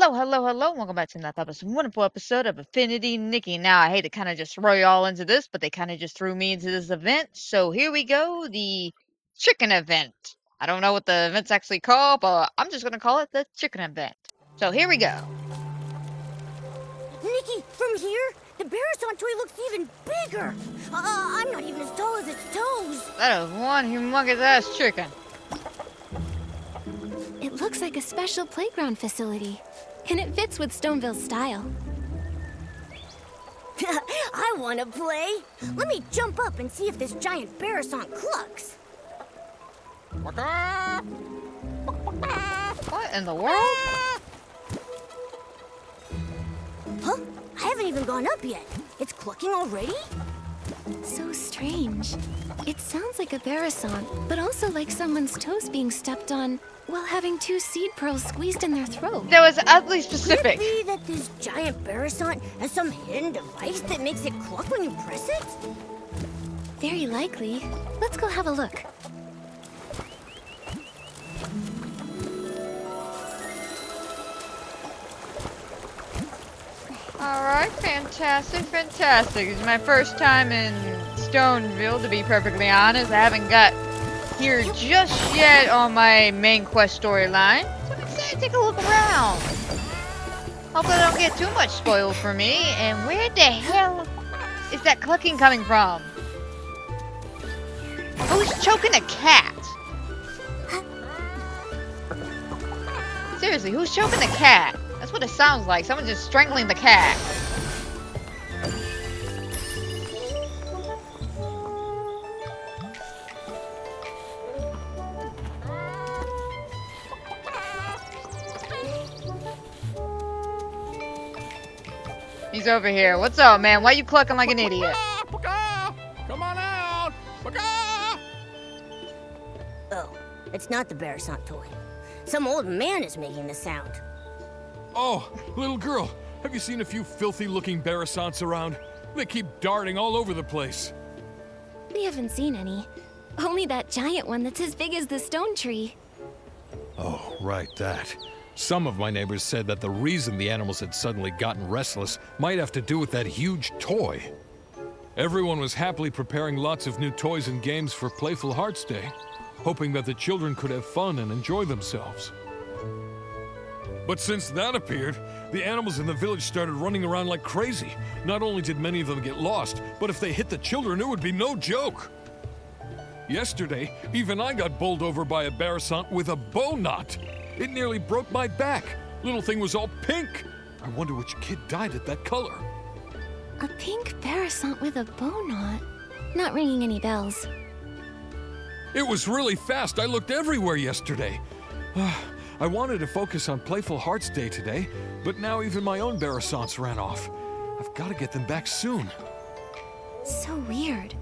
Hello. Welcome back to another wonderful episode of Infinity Nikki. Now, I hate to kind of just throw you all into this, but they kind of just threw me into this event. So here we go, the chicken event. I don't know what the event's actually called, but I'm just going to call it the chicken event. So here we go. Nikki, from here, the Barrison toy looks even bigger. I'm not even as tall as its toes. That is one humongous ass chicken. It looks like a special playground facility, and it fits with Stoneville's style. I want to play. Let me jump up and see if this giant Barrison clucks. What in the world? Huh? I haven't even gone up yet. It's clucking already? So strange. It sounds like a Barrison, but also like someone's toes being stepped on while having two seed pearls squeezed in their throat. That was oddly specific. Could it be that this giant Barrison has some hidden device that makes it cluck when you press it? Very likely. Let's go have a look. Alright, fantastic. It's my first time in Stoneville, to be perfectly honest. I haven't got here just yet on my main quest storyline. So I'm excited to take a look around. Hopefully I don't get too much spoiled for me. And where the hell is that clucking coming from? Who's choking a cat? Seriously, who's choking the cat? That's what it sounds like. Someone just strangling the cat. He's over here. What's up, man? Why you clucking like an idiot? Come on out! Oh, it's not the Barrison toy. Some old man is making the sound. Oh, little girl, have you seen a few filthy-looking Barrisons around? They keep darting all over the place. We haven't seen any. Only that giant one that's as big as the stone tree. Oh, right, that. Some of my neighbors said that the reason the animals had suddenly gotten restless might have to do with that huge toy. Everyone was happily preparing lots of new toys and games for Playful Hearts Day, hoping that the children could have fun and enjoy themselves. But since that appeared, the animals in the village started running around like crazy. Not only did many of them get lost, but if they hit the children, it would be no joke. Yesterday, even I got bowled over by a Barrison with a bow knot. It nearly broke my back. Little thing was all pink. I wonder which kid dyed it that color. A pink Barrison with a bow knot. Not ringing any bells. It was really fast. I looked everywhere yesterday. I wanted to focus on Playful Hearts Day today, but now even my own Barrisons ran off. I've got to get them back soon. So weird.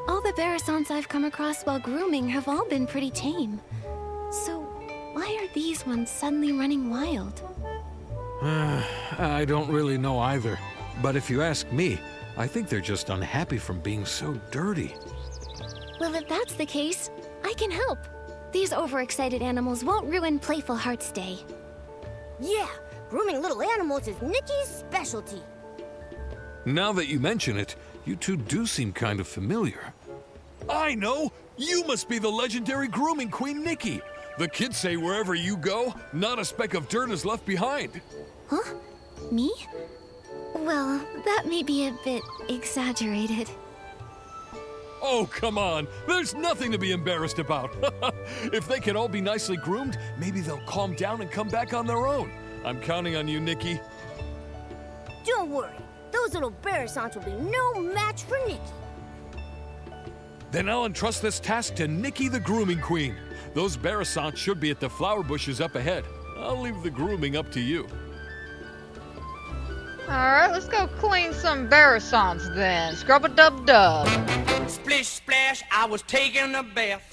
All the Barrisons I've come across while grooming have all been pretty tame. So why are these ones suddenly running wild? I don't really know either. But if you ask me, I think they're just unhappy from being so dirty. Well, if that's the case, I can help. These overexcited animals won't ruin Playful Hearts Day. Yeah, grooming little animals is Nikki's specialty. Now that you mention it, you two do seem kind of familiar. I know! You must be the legendary grooming queen Nikki! The kids say wherever you go, not a speck of dirt is left behind. Huh? Me? Well, that may be a bit exaggerated. Oh, come on. There's nothing to be embarrassed about. If they can all be nicely groomed, maybe they'll calm down and come back on their own. I'm counting on you, Nikki. Don't worry. Those little Barrisons will be no match for Nikki. Then I'll entrust this task to Nikki the Grooming Queen. Those Barrisons should be at the flower bushes up ahead. I'll leave the grooming up to you. Alright, let's go clean some Barrisons then. Scrub-a-dub-dub. Splish splash, I was taking a bath.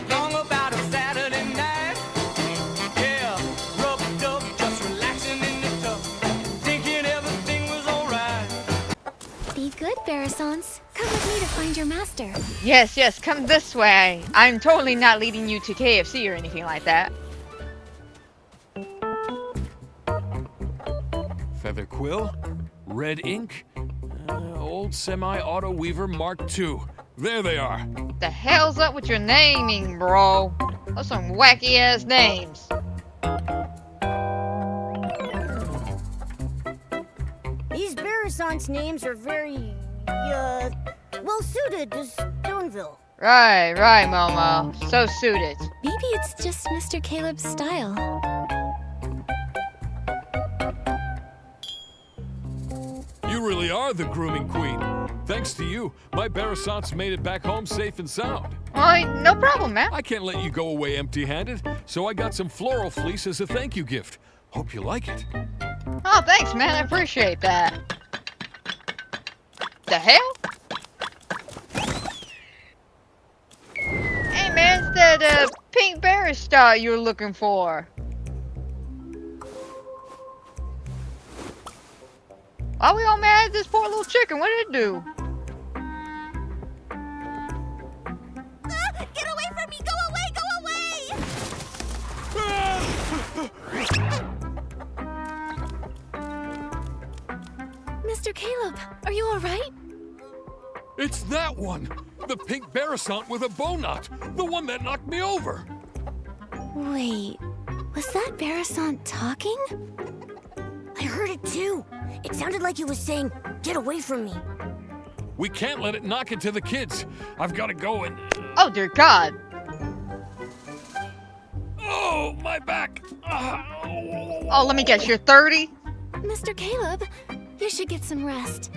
Long about a Saturday night. Yeah, rub-a-dub, just relaxing in the tub. Thinking everything was alright. Be good, Barrisons. Come with me to find your master. Yes, come this way. I'm totally not leading you to KFC or anything like that. feather quill, red ink, old semi-auto weaver Mark II. There they are. The hell's up with your naming, bro? Those some wacky ass names. These Barrisant's names are very, well suited to Stoneville. Right, Momo. So suited. Maybe it's just Mr. Caleb's style. You really are the grooming queen. Thanks to you, my Barrisants made it back home safe and sound. Oh, no problem, man. I can't let you go away empty-handed, so I got some floral fleece as a thank you gift. Hope you like it. Oh, thanks, man. I appreciate that. The hell? Hey, man, it's that pink Barristar you were looking for. Why we all mad at this poor little chicken? What did it do? Get away from me! Go away! Mr. Caleb, are you all right? It's that one! The pink Barrisant with a bow knot! The one that knocked me over! Wait, was that Barrisant talking? I heard it too. It sounded like he was saying, "Get away from me." We can't let it knock into the kids. I've got to go and... Oh, dear God. Oh, my back! Oh, let me guess, you're 30? Mr. Caleb, you should get some rest.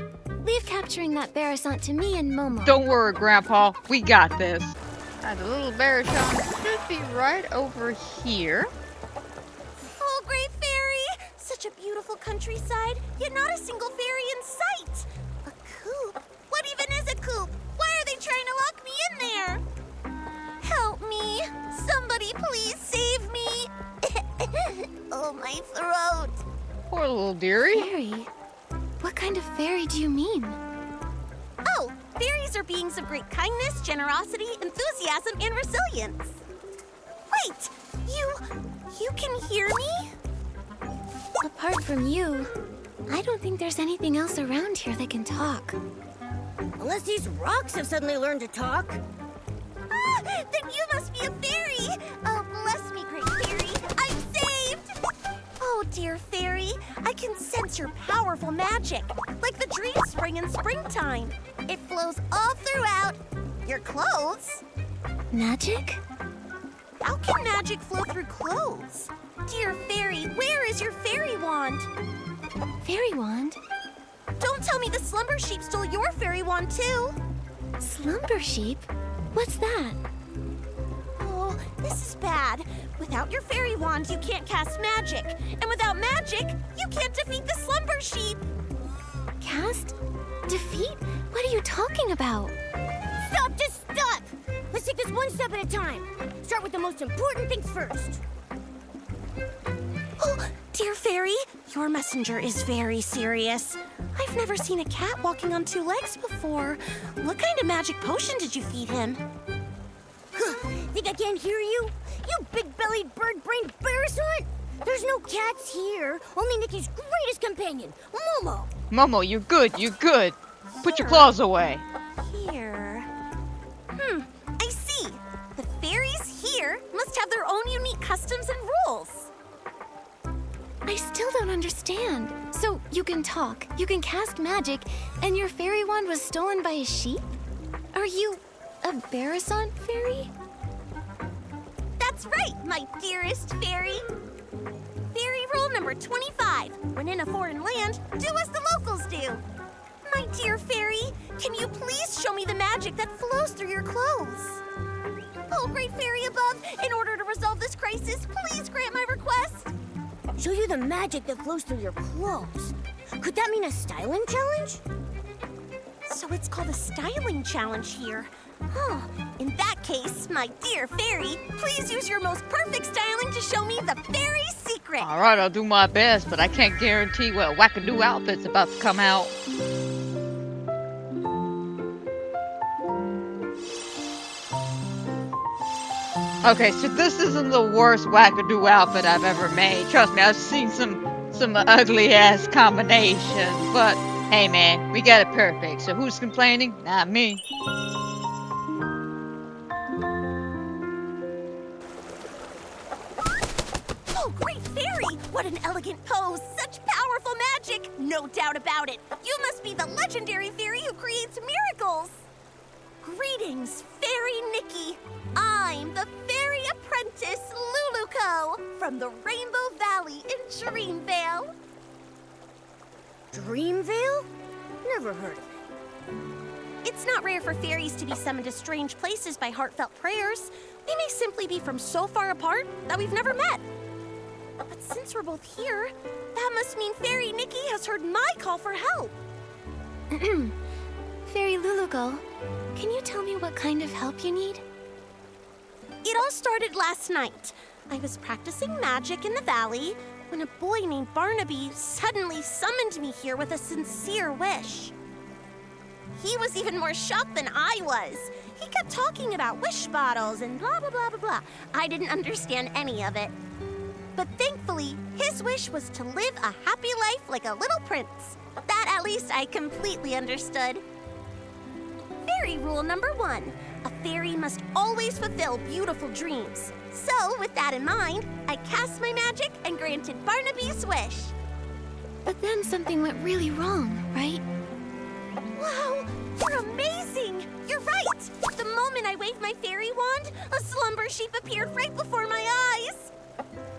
Leave capturing that Barrisant to me and Momo. Don't worry, Grandpa. We got this. The little Barrisant should be right over here. Oh, great fairy! Such a beautiful countryside, yet not a single fairy in sight. A coop? What even is a coop? Why are they trying to lock me in there? Help me! Somebody please save me! Oh, my throat! Poor little dearie. Fairy? What kind of fairy do you mean? Oh, fairies are beings of great kindness, generosity, enthusiasm, and resilience. Wait! You can hear me? Apart from you, I don't think there's anything else around here that can talk. Unless these rocks have suddenly learned to talk. Ah, then you must be a fairy! Oh, bless me, great fairy. I'm saved! Oh, dear fairy, I can sense your powerful magic, like the dream spring in springtime. It flows all throughout your clothes. Magic? How can magic flow through clothes? Dear fairy, where is your fairy wand? Fairy wand? Don't tell me the slumber sheep stole your fairy wand too. Slumber sheep? What's that? Oh, this is bad. Without your fairy wand, you can't cast magic. And without magic, you can't defeat the slumber sheep. Cast? Defeat? What are you talking about? Stop, just stop! Let's take this one step at a time. Start with the most important things first. Oh, dear fairy, your messenger is very serious. I've never seen a cat walking on two legs before. What kind of magic potion did you feed him? Think I can't hear you? You big-bellied, bird-brained Barrisant! There's no cats here. Only Nikki's greatest companion, Momo. Momo, you're good. You're good. Put your claws away. Here. I see. The fairies here must have their own unique customs and rules. I still don't understand. So you can talk, you can cast magic, and your fairy wand was stolen by a sheep? Are you a Barrisant fairy? That's right, my dearest fairy. Fairy rule number 25. When in a foreign land, do as the locals do. My dear fairy, can you please show me the magic that flows through your clothes? Oh, great fairy above, in order to resolve this crisis, please grant my request. Show you the magic that flows through your clothes. Could that mean a styling challenge? So it's called a styling challenge here. Huh. In that case, my dear fairy, please use your most perfect styling to show me the fairy secret. All right, I'll do my best, but I can't guarantee what wackadoo outfit's about to come out. Okay, so this isn't the worst wackadoo outfit I've ever made. Trust me, I've seen some ugly ass combinations, but hey man, we got it perfect. So who's complaining? Not me. Oh, great fairy! What an elegant pose! Such powerful magic! No doubt about it. You must be the legendary fairy who creates miracles. Greetings, Fairy Nikki. I'm the fairy apprentice Luluco from the Rainbow Valley in Dreamvale. Dreamvale? Never heard of it. It's not rare for fairies to be summoned to strange places by heartfelt prayers. They may simply be from so far apart that we've never met. But since we're both here, that must mean Fairy Nikki has heard my call for help. Fairy Lulugal, can you tell me what kind of help you need? It all started last night. I was practicing magic in the valley when a boy named Barnaby suddenly summoned me here with a sincere wish. He was even more shocked than I was. He kept talking about wish bottles and blah, blah, blah, blah, blah. I didn't understand any of it. But thankfully, his wish was to live a happy life like a little prince. That at least I completely understood. Fairy rule number 1. A fairy must always fulfill beautiful dreams. So, with that in mind, I cast my magic and granted Barnaby's wish. But then something went really wrong, right? Wow, you're amazing! You're right! The moment I waved my fairy wand, a slumber sheep appeared right before my eyes.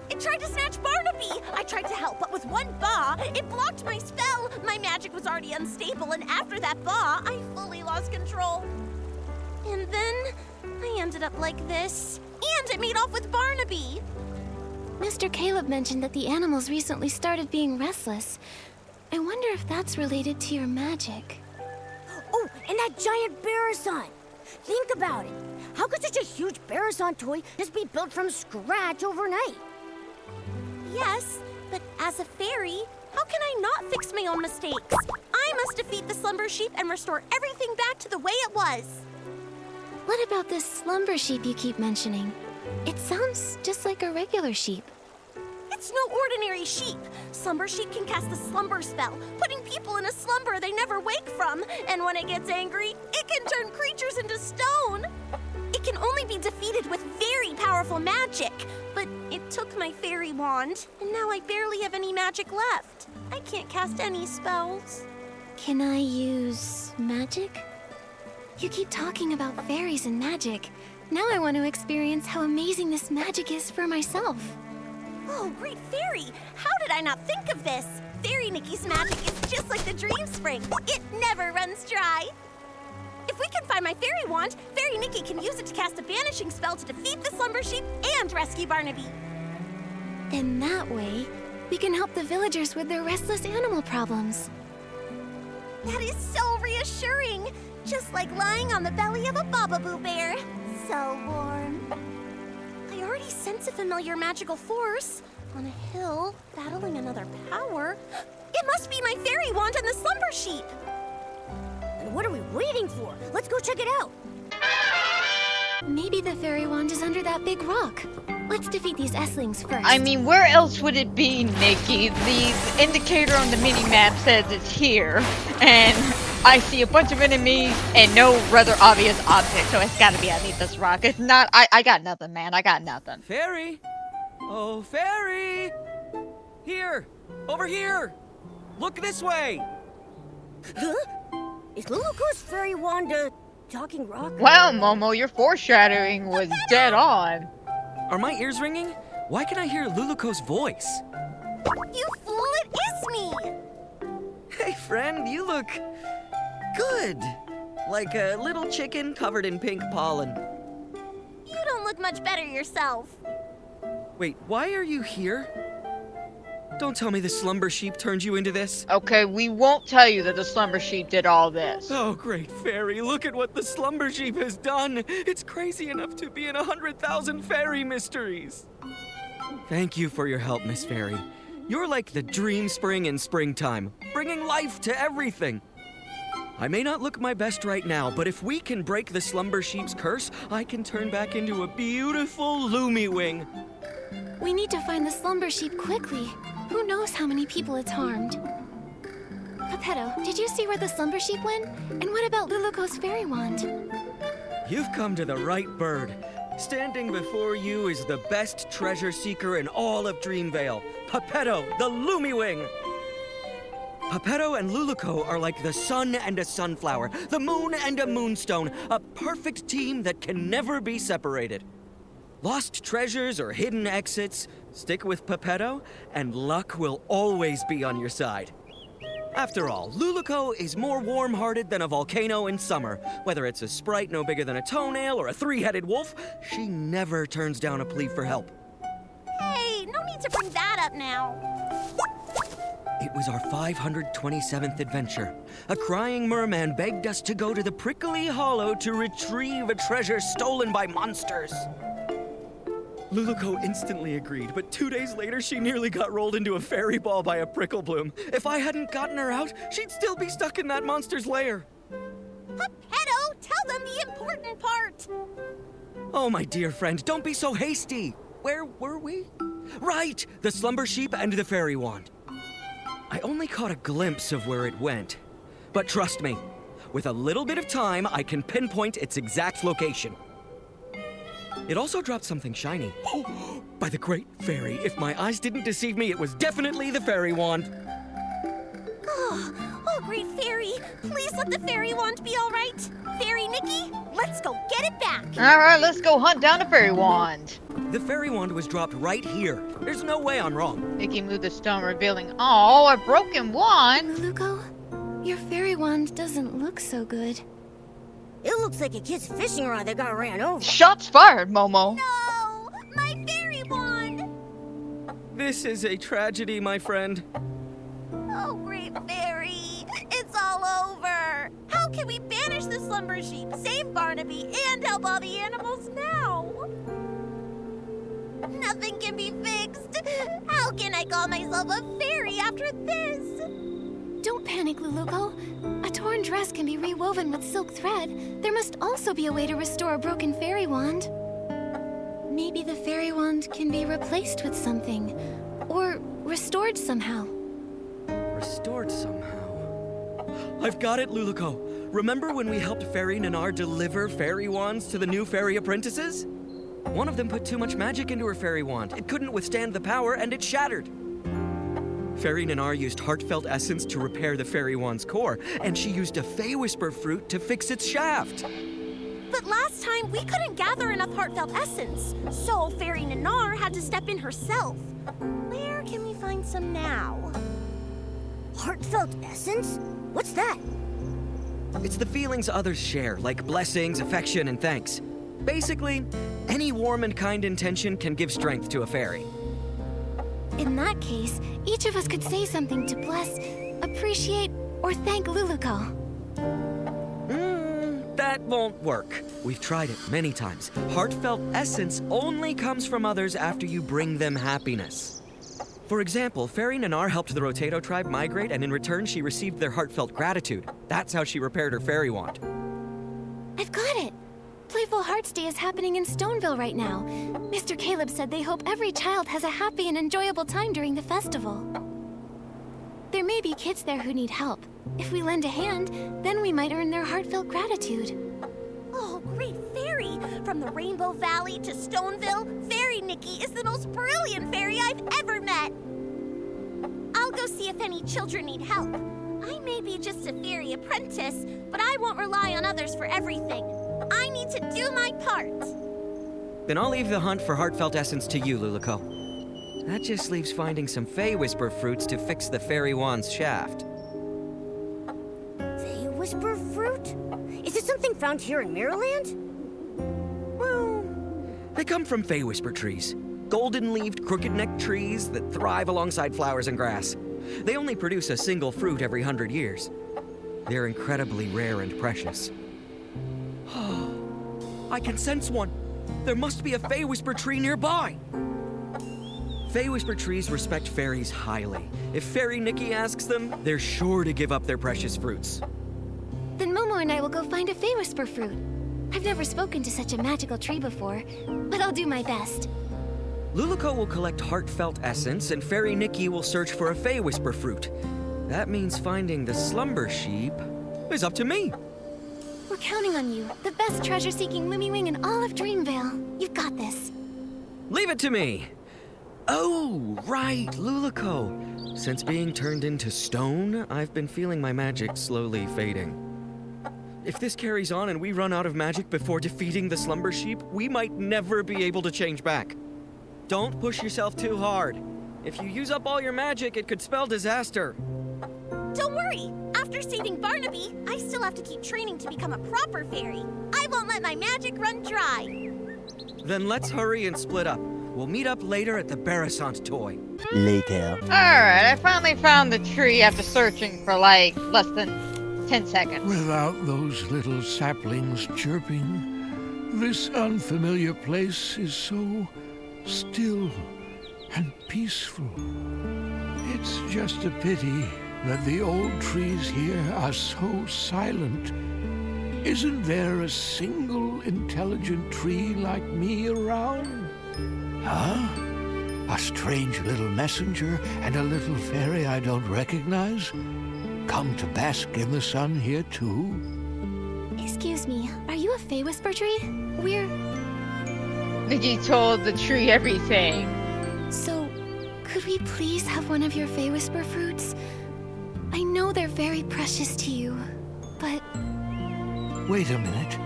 It tried to snatch Barnaby! I tried to help, but with one ba, it blocked my spell. My magic was already unstable, and after that ba, I fully lost control. And then I ended up like this. And it made off with Barnaby. Mr. Caleb mentioned that the animals recently started being restless. I wonder if that's related to your magic. Oh, and that giant Barrison. Think about it. How could such a huge Barrison toy just be built from scratch overnight? Yes, but as a fairy, how can I not fix my own mistakes? I must defeat the slumber sheep and restore everything back to the way it was. What about this slumber sheep you keep mentioning? It sounds just like a regular sheep. It's no ordinary sheep. Slumber sheep can cast the slumber spell, putting people in a slumber they never wake from. And when it gets angry, it can turn creatures into stone. It can only be defeated with very powerful magic. But it took my fairy wand, and now I barely have any magic left. I can't cast any spells. Can I use magic? You keep talking about fairies and magic. Now I want to experience how amazing this magic is for myself. Oh, great fairy! How did I not think of this? Fairy Nikki's magic is just like the dream spring. It never runs dry. If we can find my fairy wand, Fairy Nikki can use it to cast a banishing spell to defeat the slumber sheep and rescue Barnaby. Then that way, we can help the villagers with their restless animal problems. That is so reassuring. Just like lying on the belly of a Bababoo bear. So warm. I already sense a familiar magical force. On a hill, battling another power. It must be my fairy wand and the slumber sheep. And what are we waiting for? Let's go check it out. Maybe the fairy wand is under that big rock. Let's defeat these S-lings first. I mean, where else would it be, Nikki? The indicator on the mini-map says it's here, and I see a bunch of enemies and no rather obvious object, so it's gotta be underneath this rock. It's not- I got nothing, man. I got nothing. Fairy! Oh, Fairy! Here! Over here! Look this way! Huh? Is Luluco's fairy wand a talking rock? Wow, Momo, your foreshadowing was dead on. Are my ears ringing? Why can I hear Luluco's voice? You fool, it is me! Hey, friend, you look good. Like a little chicken covered in pink pollen. You don't look much better yourself. Wait, why are you here? Don't tell me the slumber sheep turned you into this. Okay, we won't tell you that the slumber sheep did all this. Oh, great fairy, look at what the slumber sheep has done. It's crazy enough to be in 100,000 fairy mysteries. Thank you for your help, Miss Fairy. You're like the dream spring in springtime, bringing life to everything. I may not look my best right now, but if we can break the slumber sheep's curse, I can turn back into a beautiful Lumi Wing. We need to find the slumber sheep quickly. Who knows how many people it's harmed? Geppetto, did you see where the slumber sheep went? And what about Luluko's fairy wand? You've come to the right bird. Standing before you is the best treasure seeker in all of Dreamvale, Geppetto, the Lumi Wing. Geppetto and Luluko are like the sun and a sunflower, the moon and a moonstone, a perfect team that can never be separated. Lost treasures or hidden exits, stick with Geppetto, and luck will always be on your side. After all, Luluko is more warm-hearted than a volcano in summer. Whether it's a sprite no bigger than a toenail or a three-headed wolf, she never turns down a plea for help. Hey, no need to bring that up now. It was our 527th adventure. A crying merman begged us to go to the prickly hollow to retrieve a treasure stolen by monsters. Luluko instantly agreed, but 2 days later she nearly got rolled into a fairy ball by a prickle bloom. If I hadn't gotten her out, she'd still be stuck in that monster's lair. Geppetto, tell them the important part. Oh, my dear friend, don't be so hasty. Where were we? Right, the slumber sheep and the fairy wand. I only caught a glimpse of where it went. But trust me, with a little bit of time, I can pinpoint its exact location. It also dropped something shiny. Oh, by the great fairy, if my eyes didn't deceive me, it was definitely the fairy wand. Oh, great fairy, please let the fairy wand be all right. Fairy Nikki, let's go get it back. All right, let's go hunt down the fairy wand. The fairy wand was dropped right here. There's no way I'm wrong. Nikki moved the stone, revealing, oh, a broken wand. Luluko, your fairy wand doesn't look so good. It looks like a kid's fishing rod that got ran over. Shots fired, Momo. No, my fairy wand. This is a tragedy, my friend. Oh, great fairy, it's all over. How can we banish the slumber sheep, save Barnaby, and help all the animals now? Nothing can be fixed. How can I call myself a fairy after this? Don't panic, Luluko. A torn dress can be rewoven with silk thread. There must also be a way to restore a broken fairy wand. Maybe the fairy wand can be replaced with something. Or restored somehow. Restored somehow. I've got it, Luluko. Remember when we helped Fairy Nanar deliver fairy wands to the new fairy apprentices? One of them put too much magic into her fairy wand. It couldn't withstand the power, and it shattered. Fairy Nanar used heartfelt essence to repair the fairy wand's core, and she used a Fey Whisper fruit to fix its shaft. But last time, we couldn't gather enough heartfelt essence, so Fairy Nanar had to step in herself. Where can we find some now? Heartfelt essence? What's that? It's the feelings others share, like blessings, affection, and thanks. Basically, any warm and kind intention can give strength to a fairy. In that case, each of us could say something to bless, appreciate, or thank Luluko. That won't work. We've tried it many times. Heartfelt essence only comes from others after you bring them happiness. For example, Fairy Nanar helped the Rotato tribe migrate, and in return she received their heartfelt gratitude. That's how she repaired her fairy wand. I've got it! Playful Hearts Day is happening in Stoneville right now. Mr. Caleb said they hope every child has a happy and enjoyable time during the festival. There may be kids there who need help. If we lend a hand, then we might earn their heartfelt gratitude. Oh, great fairy! From the Rainbow Valley to Stoneville, Fairy Nikki is the most brilliant fairy I've ever met. I'll go see if any children need help. I may be just a fairy apprentice, but I won't rely on others for everything. I need to do my part. Then I'll leave the hunt for heartfelt essence to you, Luluko. That just leaves finding some Fey Whisper fruits to fix the fairy wand's shaft. Fey Whisper fruit? Is it something found here in Mirrorland? Well, they come from Fey Whisper trees. Golden-leaved, crooked-necked trees that thrive alongside flowers and grass. They only produce a single fruit every 100 years. They're incredibly rare and precious. I can sense one. There must be a Fey Whisper tree nearby. Fey Whisper trees respect fairies highly. If Fairy Nikki asks them, they're sure to give up their precious fruits. Peppino and I will go find a Fey Whisper fruit. I've never spoken to such a magical tree before, but I'll do my best. Luluco will collect heartfelt essence, and Fairy Nikki will search for a Fey Whisper fruit. That means finding the slumber sheep is up to me. We're counting on you, the best treasure-seeking Lumiwing in all of Dreamvale. You've got this. Leave it to me. Oh, right, Luluco. Since being turned into stone, I've been feeling my magic slowly fading. If this carries on and we run out of magic before defeating the slumber sheep, we might never be able to change back. Don't push yourself too hard. If you use up all your magic, it could spell disaster. Don't worry. After saving Barnaby, I still have to keep training to become a proper fairy. I won't let my magic run dry. Then let's hurry and split up. We'll meet up later at the Barasant toy. Later. Alright, I finally found the tree after searching for like less than 10 seconds. Without those little saplings chirping, this unfamiliar place is so still and peaceful. It's just a pity that the old trees here are so silent. Isn't there a single intelligent tree like me around? Huh? A strange little messenger and a little fairy I don't recognize? Come to bask in the sun here too? Excuse me, are you a Fey Whisper tree? Nikki told the tree everything. So, could we please have one of your Fey Whisper fruits? I know they're very precious to you, but... Wait a minute.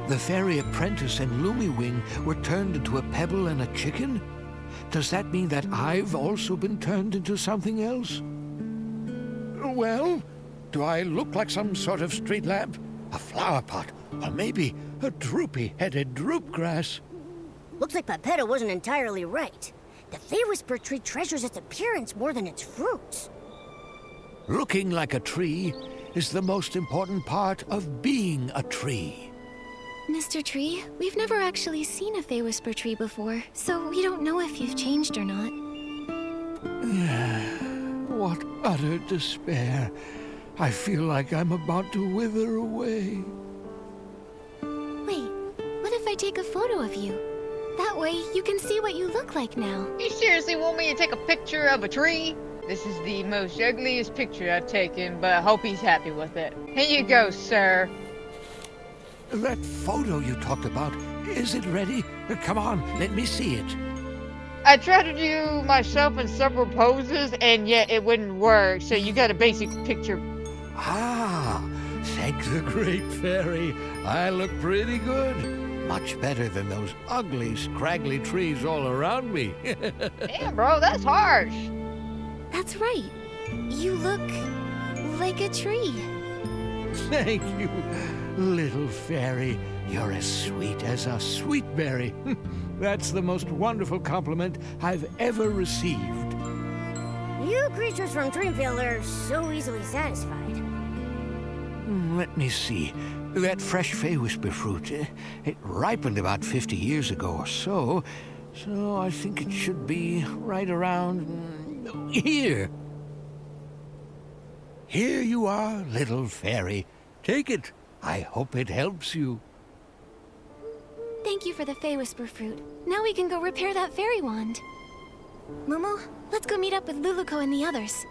The fairy apprentice and Lumiwing were turned into a pebble and a chicken? Does that mean that I've also been turned into something else? Well, do I look like some sort of street lamp? A flower pot? Or maybe a droopy-headed droopgrass? Looks like Peppino wasn't entirely right. The Fey Whisper tree treasures its appearance more than its fruits. Looking like a tree is the most important part of being a tree. Mr. Tree, we've never actually seen a Fey Whisper tree before, so we don't know if you've changed or not. What utter despair. I feel like I'm about to wither away. Wait, what if I take a photo of you? That way, you can see what you look like now. You seriously want me to take a picture of a tree? This is the most ugliest picture I've taken, but I hope he's happy with it. Here you go, sir. That photo you talked about, is it ready? Come on, let me see it. I tried to do myself in several poses, and yet it wouldn't work, so you got a basic picture. Ah, thank the great fairy. I look pretty good. Much better than those ugly, scraggly trees all around me. Damn, bro, that's harsh. That's right. You look like a tree. Thank you, little fairy. You're as sweet as a sweet berry. That's the most wonderful compliment I've ever received. You creatures from Dreamvale are so easily satisfied. Let me see. That fresh Fey Whisper fruit, it ripened about 50 years ago or so. So I think it should be right around here. Here you are, little fairy. Take it. I hope it helps you. Thank you for the Fey Whisper fruit. Now we can go repair that fairy wand. Momo, let's go meet up with Luluco and the others.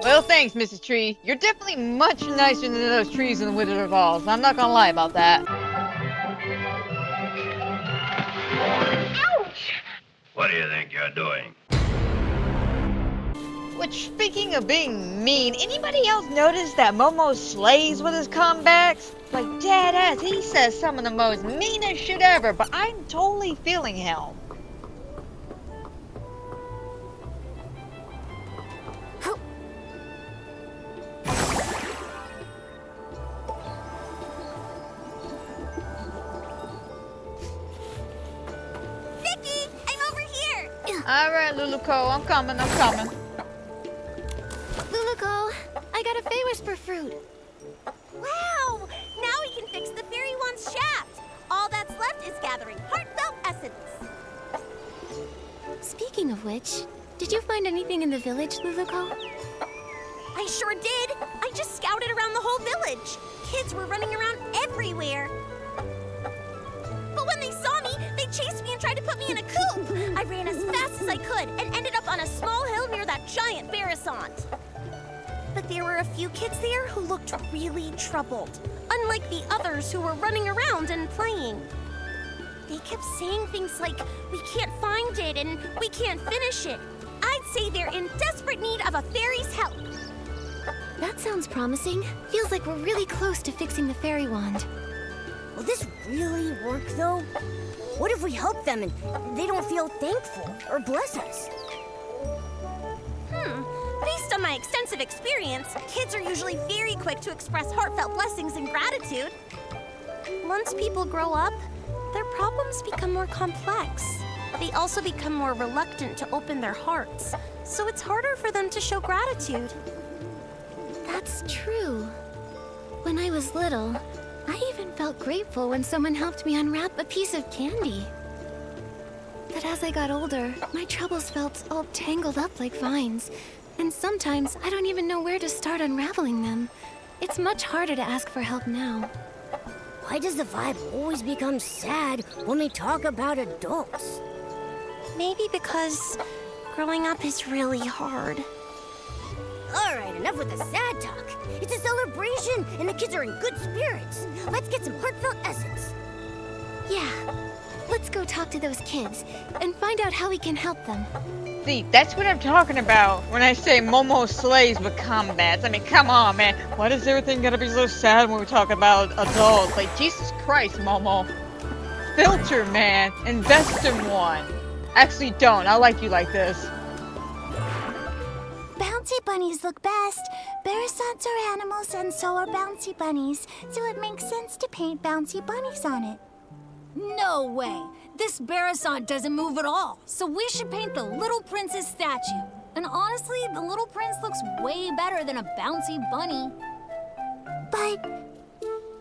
Well, thanks, Mrs. Tree. You're definitely much nicer than those trees in the Wizard of Oz. I'm not gonna lie about that. Ouch! What do you think you're doing? Which, speaking of being mean, anybody else notice that Momo slays with his comebacks? Like, dead ass, he says some of the most meanest shit ever, but I'm totally feeling him. Nikki, I'm over here. Alright, Luluco, I'm coming. Luluco, I got a Fey Whisper fruit. Wow! Now we can fix the fairy wand's shaft. All that's left is gathering heartfelt essence. Speaking of which, did you find anything in the village, Luluco? I sure did. I just scouted around the whole village. kids were running around everywhere. But when they saw me, they chased me and tried to put me in a coop. I ran as fast as I could and ended up on a small hill near that giant Barasant. But there were a few kids there who looked really troubled, unlike the others who were running around and playing. They kept saying things like, "We can't find it," and "We can't finish it." I'd say they're in desperate need of a fairy's help. That sounds promising. Feels like we're really close to fixing the fairy wand. Will this really work, though? What if we help them and they don't feel thankful or bless us? Based on my extensive experience, kids are usually very quick to express heartfelt blessings and gratitude. Once people grow up, their problems become more complex. They also become more reluctant to open their hearts, so it's harder for them to show gratitude. That's true. When I was little, I even felt grateful when someone helped me unwrap a piece of candy. But as I got older, my troubles felt all tangled up like vines. And sometimes I don't even know where to start unraveling them. It's much harder to ask for help now. Why does the vibe always become sad when we talk about adults? Maybe because growing up is really hard. All right, enough with the sad talk. It's a celebration, and the kids are in good spirits. Let's get some heartfelt essence. Yeah, let's go talk to those kids and find out how we can help them. See, that's what I'm talking about when I say Momo slays with combats. I mean, come on, man. Why does everything gotta be so sad when we talk about adults? Like, Jesus Christ, Momo. Filter, man. Invest in one. Actually, don't. I like you like this. Bouncy bunnies look best. Barasants are animals and so are bouncy bunnies, so it makes sense to paint bouncy bunnies on it. No way. This Barasant doesn't move at all, so we should paint the little prince's statue. And honestly, the little prince looks way better than a bouncy bunny. But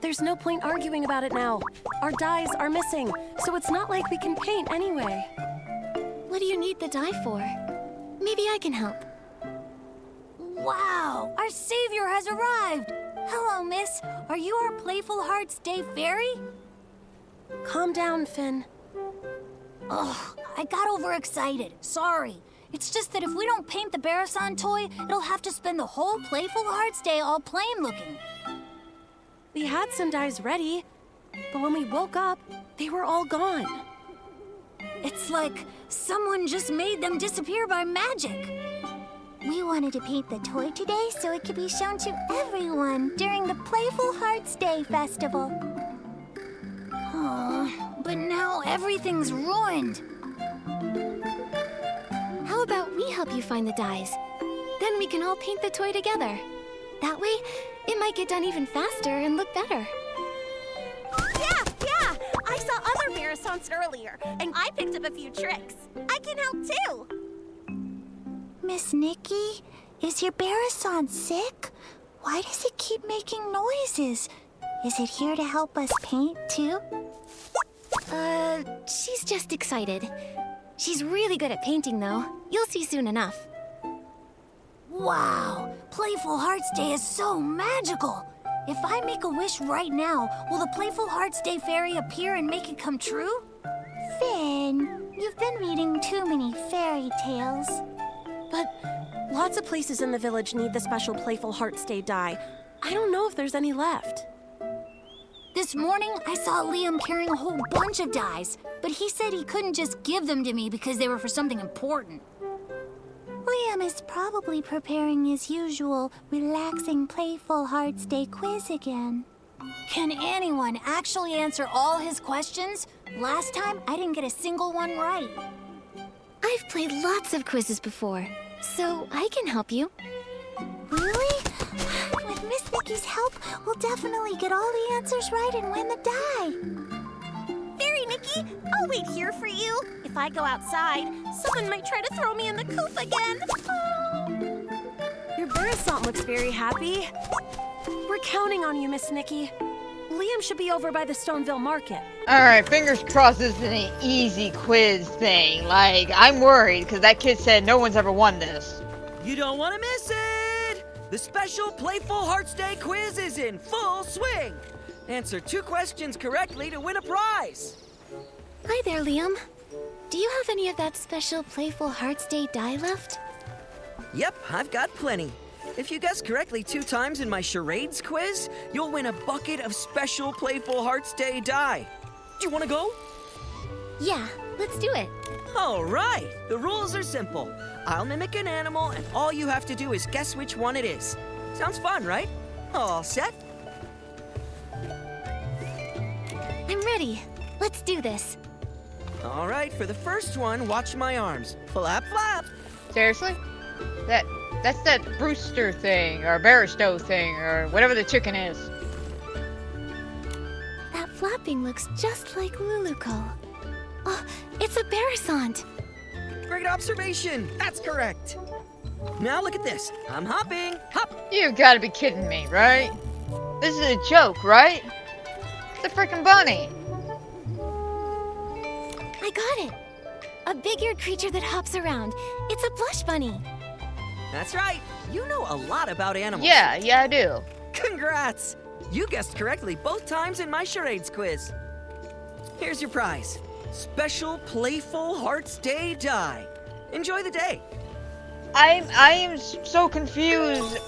there's no point arguing about it now. Our dyes are missing, so it's not like we can paint anyway. What do you need the dye for? Maybe I can help. Wow, our savior has arrived. Hello, miss. Are you our Playful Hearts Day fairy? Calm down, Finn. Ugh, I got overexcited. Sorry. It's just that if we don't paint the Barasant toy, it'll have to spend the whole Playful Hearts Day all plain looking. We had some dyes ready, but when we woke up, they were all gone. It's like someone just made them disappear by magic. we wanted to paint the toy today so it could be shown to everyone during the Playful Hearts Day festival. Oh, but now everything's ruined. How about we help you find the dyes? Then we can all paint the toy together. That way, it might get done even faster and look better. Yeah! I saw other Barasants earlier, and I picked up a few tricks. I can help too. Miss Nikki, is your Barasant sick? Why does it keep making noises? Is it here to help us paint too? She's just excited. She's really good at painting, though. You'll see soon enough. Wow, Playful Hearts Day is so magical. If I make a wish right now, will the Playful Hearts Day fairy appear and make it come true? Finn, you've been reading too many fairy tales. But lots of places in the village need the special Playful Hearts Day dye. I don't know if there's any left. This morning, I saw Liam carrying a whole bunch of dyes, but he said he couldn't just give them to me because they were for something important. Liam is probably preparing his usual relaxing Playful Hearts Day quiz again. Can anyone actually answer all his questions? Last time, I didn't get a single one right. I've played lots of quizzes before, so I can help you. Really? With Miss Nikki's help, we'll definitely get all the answers right and win the dye. Fairy Nikki, I'll wait here for you. If I go outside, someone might try to throw me in the coop again. Your Barasant looks very happy. We're counting on you, Miss Nikki. Liam should be over by the Stoneville Market. Alright, fingers crossed this is an easy quiz thing. Like, I'm worried, because that kid said no one's ever won this. You don't want to miss it! The special Playful Hearts Day quiz is in full swing! Answer 2 questions correctly to win a prize! Hi there, Liam. Do you have any of that special Playful Hearts Day dye left? Yep, I've got plenty. If you guess correctly 2 times in my charades quiz, you'll win a bucket of special Playful Hearts Day dye. Do you want to go? Yeah, let's do it. All right, the rules are simple. I'll mimic an animal, and all you have to do is guess which one it is. Sounds fun, right? All set? I'm ready. Let's do this. All right, for the first one, watch my arms. Flap, flap. Seriously? That's that Brewster thing, or Barristow thing, or whatever the chicken is. That flapping looks just like Luluco. Oh, it's a Barasant. Great observation. That's correct. Now look at this. I'm hopping. Hop. You've got to be kidding me, right? This is a joke, right? It's a freaking bunny. I got it. A big-eared creature that hops around. It's a blush bunny. That's right. You know a lot about animals. Yeah, I do. Congrats. You guessed correctly both times in my charades quiz. Here's your prize. Special Playful Hearts Day dye. Enjoy the day. I am so confused.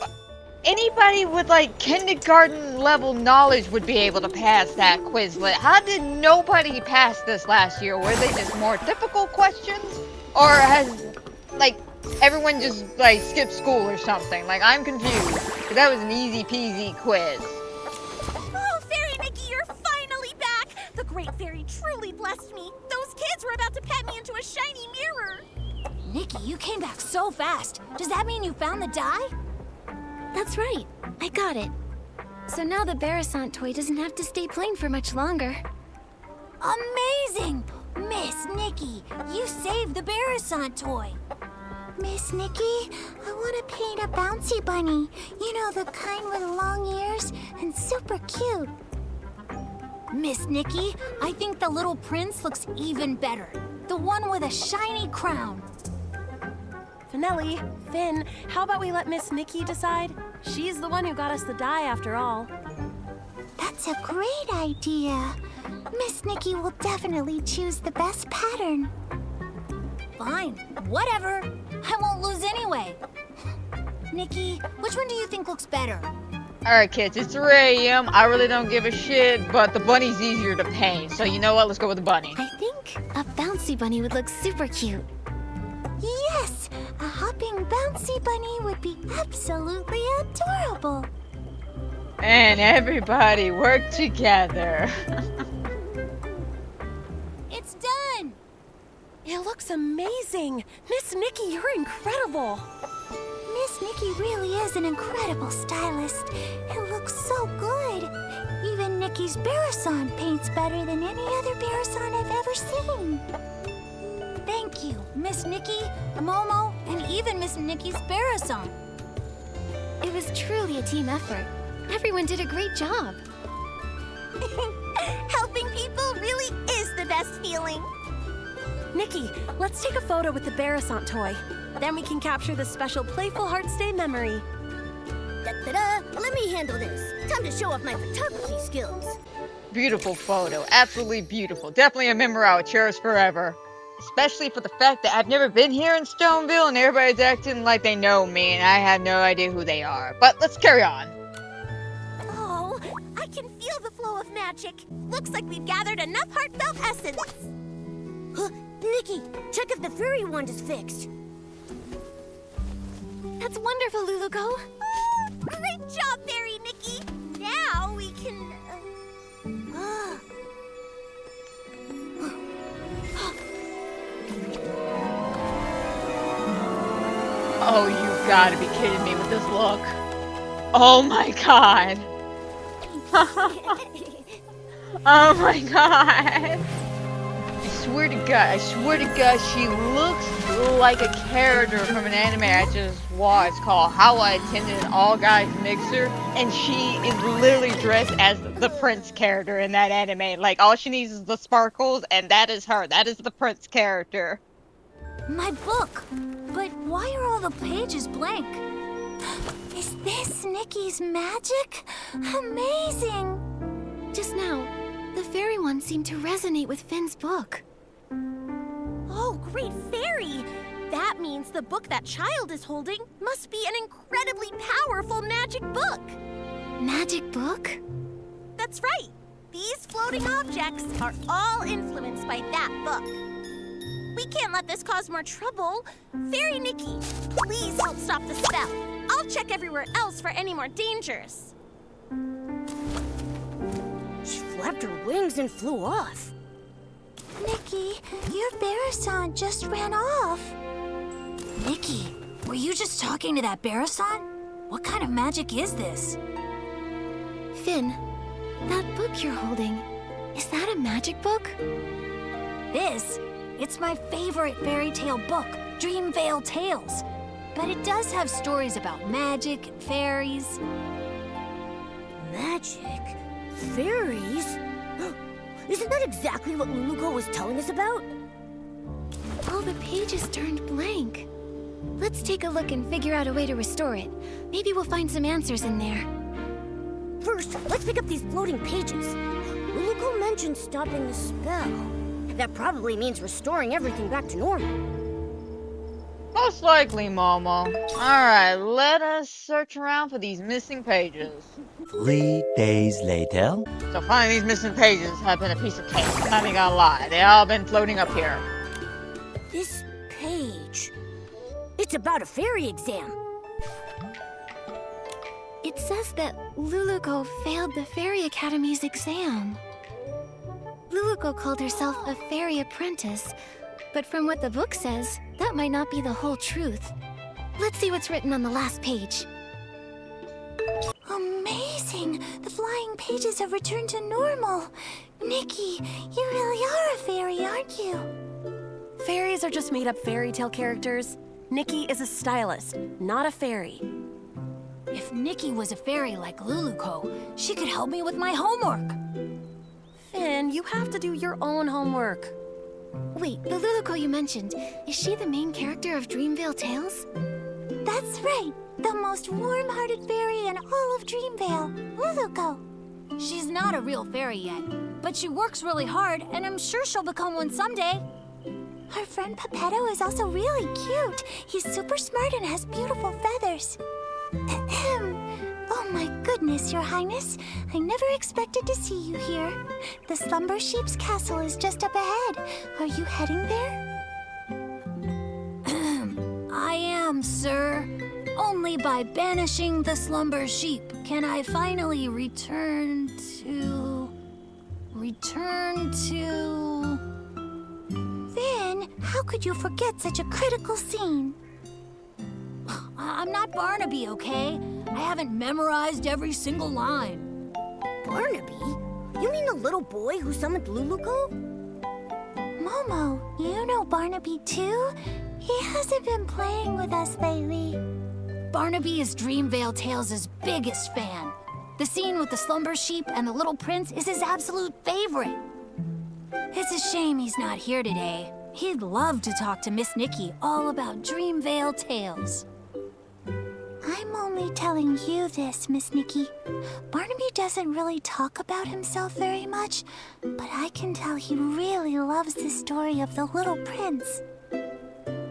Anybody with like kindergarten level knowledge would be able to pass that Quizlet. How did nobody pass this last year? Were they just more difficult questions? Or has like everyone just like skipped school or something? Like I'm confused. 'Cause that was an easy peasy quiz. Oh, Fairy Nikki, you're finally back! The Great Fairy truly blessed me. Those kids were about to pet me into a shiny mirror. Nikki, you came back so fast. Does that mean you found the dye? That's right. I got it. So now the Barasant toy doesn't have to stay plain for much longer. Amazing! Miss Nikki, you saved the Barasant toy. Miss Nikki, I want to paint a bouncy bunny. You know, the kind with long ears and super cute. Miss Nikki, I think the little prince looks even better. The one with a shiny crown. Finelli, Finn, how about we let Miss Nikki decide? She's the one who got us the dye after all. That's a great idea. Miss Nikki will definitely choose the best pattern. Fine, whatever. I won't lose anyway. Nikki, which one do you think looks better? Alright kids, it's 3 AM. I really don't give a shit, but the bunny's easier to paint. So you know what? Let's go with the bunny. I think a bouncy bunny would look super cute. Yes, a hopping bouncy bunny would be absolutely adorable. And everybody work together. It's done! It looks amazing. Miss Nikki, you're incredible. Miss Nikki really is an incredible stylist. It looks so good. Even Nikki's Barasant paints better than any other Barasant I've ever seen. Thank you, Miss Nikki, Momo, and even Miss Nikki's Barasant. It was truly a team effort. Everyone did a great job. Helping people really is the best feeling. Nikki, let's take a photo with the Barasant toy. Then we can capture the special Playful Hearts Day memory. Da-da-da! Let me handle this. Time to show off my photography skills. Beautiful photo. Absolutely beautiful. Definitely a memory I would cherish forever. Especially for the fact that I've never been here in Stoneville and everybody's acting like they know me and I have no idea who they are. But let's carry on. Oh, I can feel the flow of magic. Looks like we've gathered enough heartfelt essence. Huh, Nikki, check if the fairy wand is fixed. That's wonderful, Luluco. Great job, Fairy Nikki. Now we can... Oh, you gotta be kidding me with this look. Oh my god. Oh my god. I swear to God, she looks like a character from an anime I just watched called How I Attended an All Guys Mixer, and she is literally dressed as the Prince character in that anime. Like, all she needs is the sparkles, and that is her. That is the Prince character. My book! But why are all the pages blank? Is this Nikki's magic? Amazing! Just now, the fairy one seemed to resonate with Finn's book. Oh, great fairy! That means the book that child is holding must be an incredibly powerful magic book. Magic book? That's right. These floating objects are all influenced by that book. We can't let this cause more trouble. Fairy Nikki, please help stop the spell. I'll check everywhere else for any more dangers. She flapped her wings and flew off. Nikki, your Barasant just ran off. Nikki, were you just talking to that Barasant? What kind of magic is this? Finn, that book you're holding, is that a magic book? It's my favorite fairy tale book, Dreamvale Tales. But it does have stories about magic and fairies. Magic? Fairies? Isn't that exactly what Luluko was telling us about? All the pages turned blank. Let's take a look and figure out a way to restore it. Maybe we'll find some answers in there. First, let's pick up these floating pages. Luluko mentioned stopping the spell. That probably means restoring everything back to normal. Most likely, Momo. Alright, let us search around for these missing pages. 3 days later. So finding these missing pages have been a piece of cake. I'm not even gonna lie. They all been floating up here. This page... It's about a fairy exam. It says that Luluko failed the Fairy Academy's exam. Luluko called herself a fairy apprentice, but from what the book says, that might not be the whole truth. Let's see what's written on the last page. Amazing! The flying pages have returned to normal. Nikki, you really are a fairy, aren't you? Fairies are just made-up fairy tale characters. Nikki is a stylist, not a fairy. If Nikki was a fairy like Luluko, she could help me with my homework. Finn, you have to do your own homework. Wait, the Luluko you mentioned, is she the main character of Dreamvale Tales? That's right. The most warm-hearted fairy in all of Dreamvale, Luluko. She's not a real fairy yet, but she works really hard, and I'm sure she'll become one someday. Her friend Pepetto is also really cute. He's super smart and has beautiful feathers. Oh my goodness, Your Highness. I never expected to see you here. The Slumber Sheep's castle is just up ahead. Are you heading there? I am, sir. Only by banishing the Slumber Sheep can I finally return to... Finn, how could you forget such a critical scene? I'm not Barnaby, okay? I haven't memorized every single line. Barnaby? You mean the little boy who summoned Luluko? Momo, you know Barnaby too? He hasn't been playing with us lately. Barnaby is Dreamvale Tales' biggest fan. The scene with the Slumber Sheep and the Little Prince is his absolute favorite. It's a shame he's not here today. He'd love to talk to Miss Nikki all about Dreamvale Tales. I'm only telling you this, Miss Nikki. Barnaby doesn't really talk about himself very much, but I can tell he really loves the story of the Little Prince.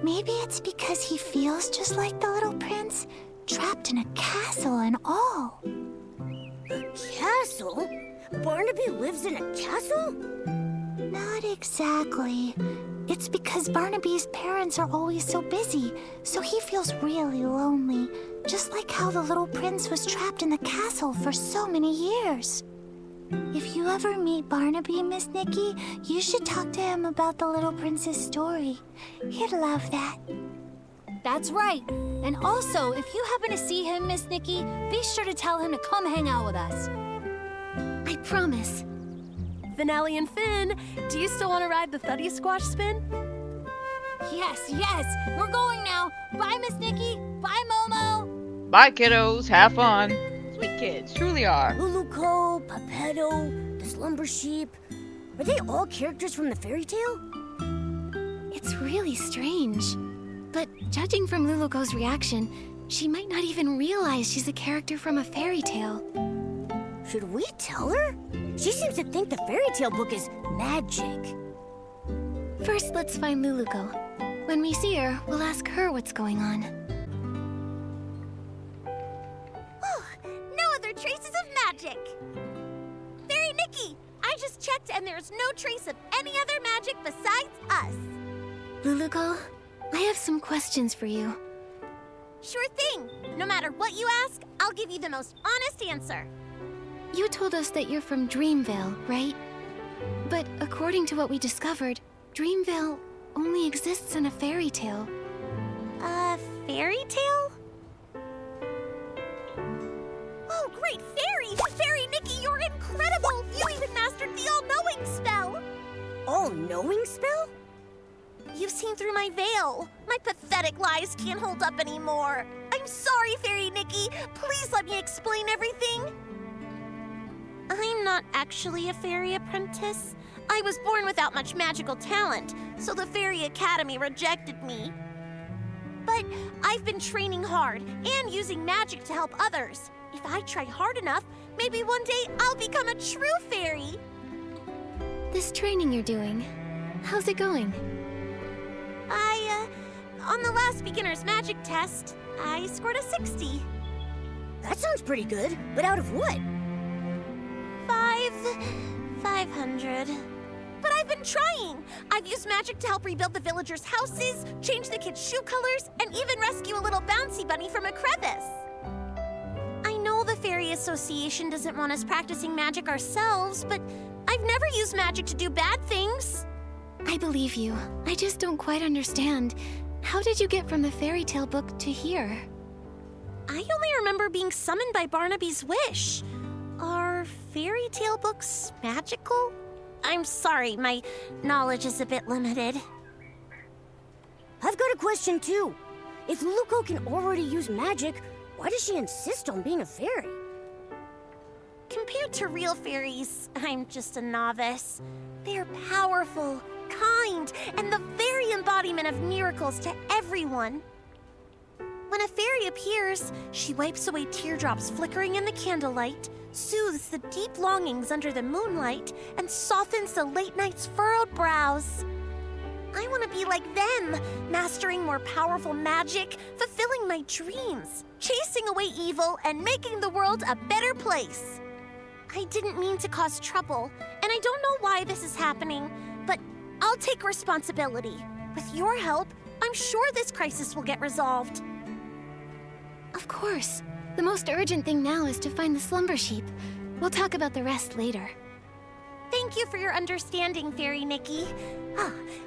Maybe it's because he feels just like the Little Prince, trapped in a castle and all. A castle? Barnaby lives in a castle? Not exactly. It's because Barnaby's parents are always so busy, so he feels really lonely, just like how the Little Prince was trapped in the castle for so many years. If you ever meet Barnaby, Miss Nikki, you should talk to him about the Little Prince's story. He'd love that. That's right. And also, if you happen to see him, Miss Nikki, be sure to tell him to come hang out with us. I promise. Finale and Finn, do you still want to ride the Thuddy Squash spin? Yes, we're going now. Bye, Miss Nikki. Bye, Momo. Bye, kiddos. Have fun. Sweet kids, truly are. Luluko, Pepetto, the Slumber Sheep. Are they all characters from the fairy tale? It's really strange. But judging from Luluko's reaction, She might not even realize she's a character from a fairy tale. Should we tell her? She seems to think the fairy tale book is magic. First, let's find Luluco. When we see her, we'll ask her what's going on. Oh, no other traces of magic. Fairy Nikki, I just checked and there's no trace of any other magic besides us. Luluco, I have some questions for you. Sure thing. No matter what you ask, I'll give you the most honest answer. You told us that you're from Dreamvale, right? But according to what we discovered, Dreamvale only exists in a fairy tale. A fairy tale? Oh, great fairy! Fairy Nikki, you're incredible! You even mastered the all-knowing spell! All-knowing spell? You've seen through my veil. My pathetic lies can't hold up anymore. I'm sorry, Fairy Nikki. Please let me explain everything. I'm not actually a fairy apprentice. I was born without much magical talent, so the Fairy Academy rejected me. But I've been training hard and using magic to help others. If I try hard enough, maybe one day I'll become a true fairy. This training you're doing, how's it going? On the last beginner's magic test, I scored a 60. That sounds pretty good, but out of what? 500. But I've been trying. I've used magic to help rebuild the villagers' houses, change the kids' shoe colors, and even rescue a little bouncy bunny from a crevice. I know the Fairy Association doesn't want us practicing magic ourselves, but I've never used magic to do bad things. I believe you. I just don't quite understand. How did you get from the fairy tale book to here? I only remember being summoned by Barnaby's wish. Are fairy tale books magical? I'm sorry, my knowledge is a bit limited. I've got a question too. If Luluco can already use magic, why does she insist on being a fairy? Compared to real fairies, I'm just a novice. They're powerful, kind, and the very embodiment of miracles to everyone. When a fairy appears, she wipes away teardrops flickering in the candlelight, soothes the deep longings under the moonlight, and softens the late night's furrowed brows. I want to be like them, mastering more powerful magic, fulfilling my dreams, chasing away evil, and making the world a better place. I didn't mean to cause trouble, and I don't know why this is happening, but I'll take responsibility. With your help, I'm sure this crisis will get resolved. Of course. The most urgent thing now is to find the slumber sheep. We'll talk about the rest later. Thank you for your understanding, Fairy Nikki.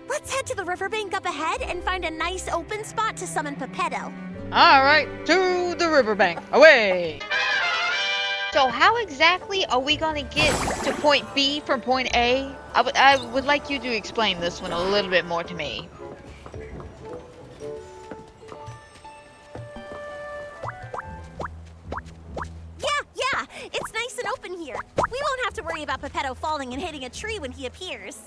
Let's head to the riverbank up ahead and find a nice open spot to summon Pepetto. Alright, to the riverbank. Away! So how exactly are we gonna get to point B from point A? I would like you to explain this one a little bit more to me. Yeah, it's nice and open here. We won't have to worry about Pepetto falling and hitting a tree when he appears.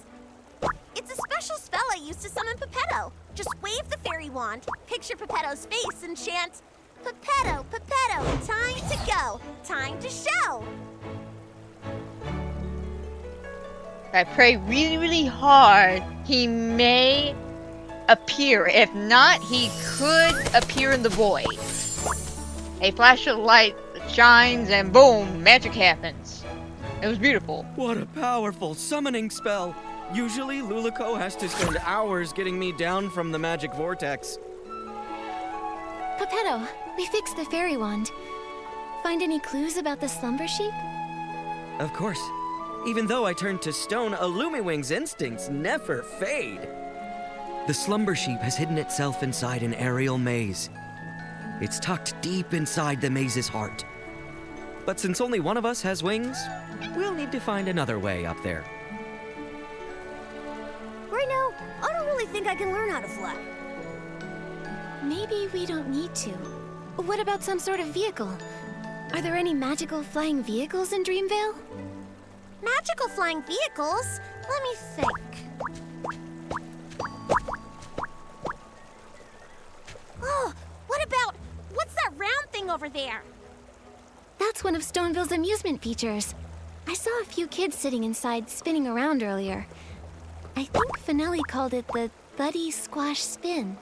It's a special spell I use to summon Pepetto. Just wave the fairy wand, picture Pepetto's face, and chant, Pepetto, Pepetto, time to go, time to show. I pray really, really hard he may appear. If not, he could appear in the void. A flash of light shines and boom, magic happens. It was beautiful. What a powerful summoning spell! Usually, Luluco has to spend hours getting me down from the magic vortex. Pepetto, we fixed the fairy wand. Find any clues about the slumber sheep? Of course. Even though I turned to stone, a Lumiwing's instincts never fade. The slumber sheep has hidden itself inside an aerial maze. It's tucked deep inside the maze's heart. But since only one of us has wings, we'll need to find another way up there. Right now, I don't really think I can learn how to fly. Maybe we don't need to. What about some sort of vehicle? Are there any magical flying vehicles in Dreamvale? Magical flying vehicles? Let me think. Oh, what's that over there? That's one of Stoneville's amusement features. I saw a few kids sitting inside spinning around earlier. I think Finelli called it the Thuddy Squash Spin.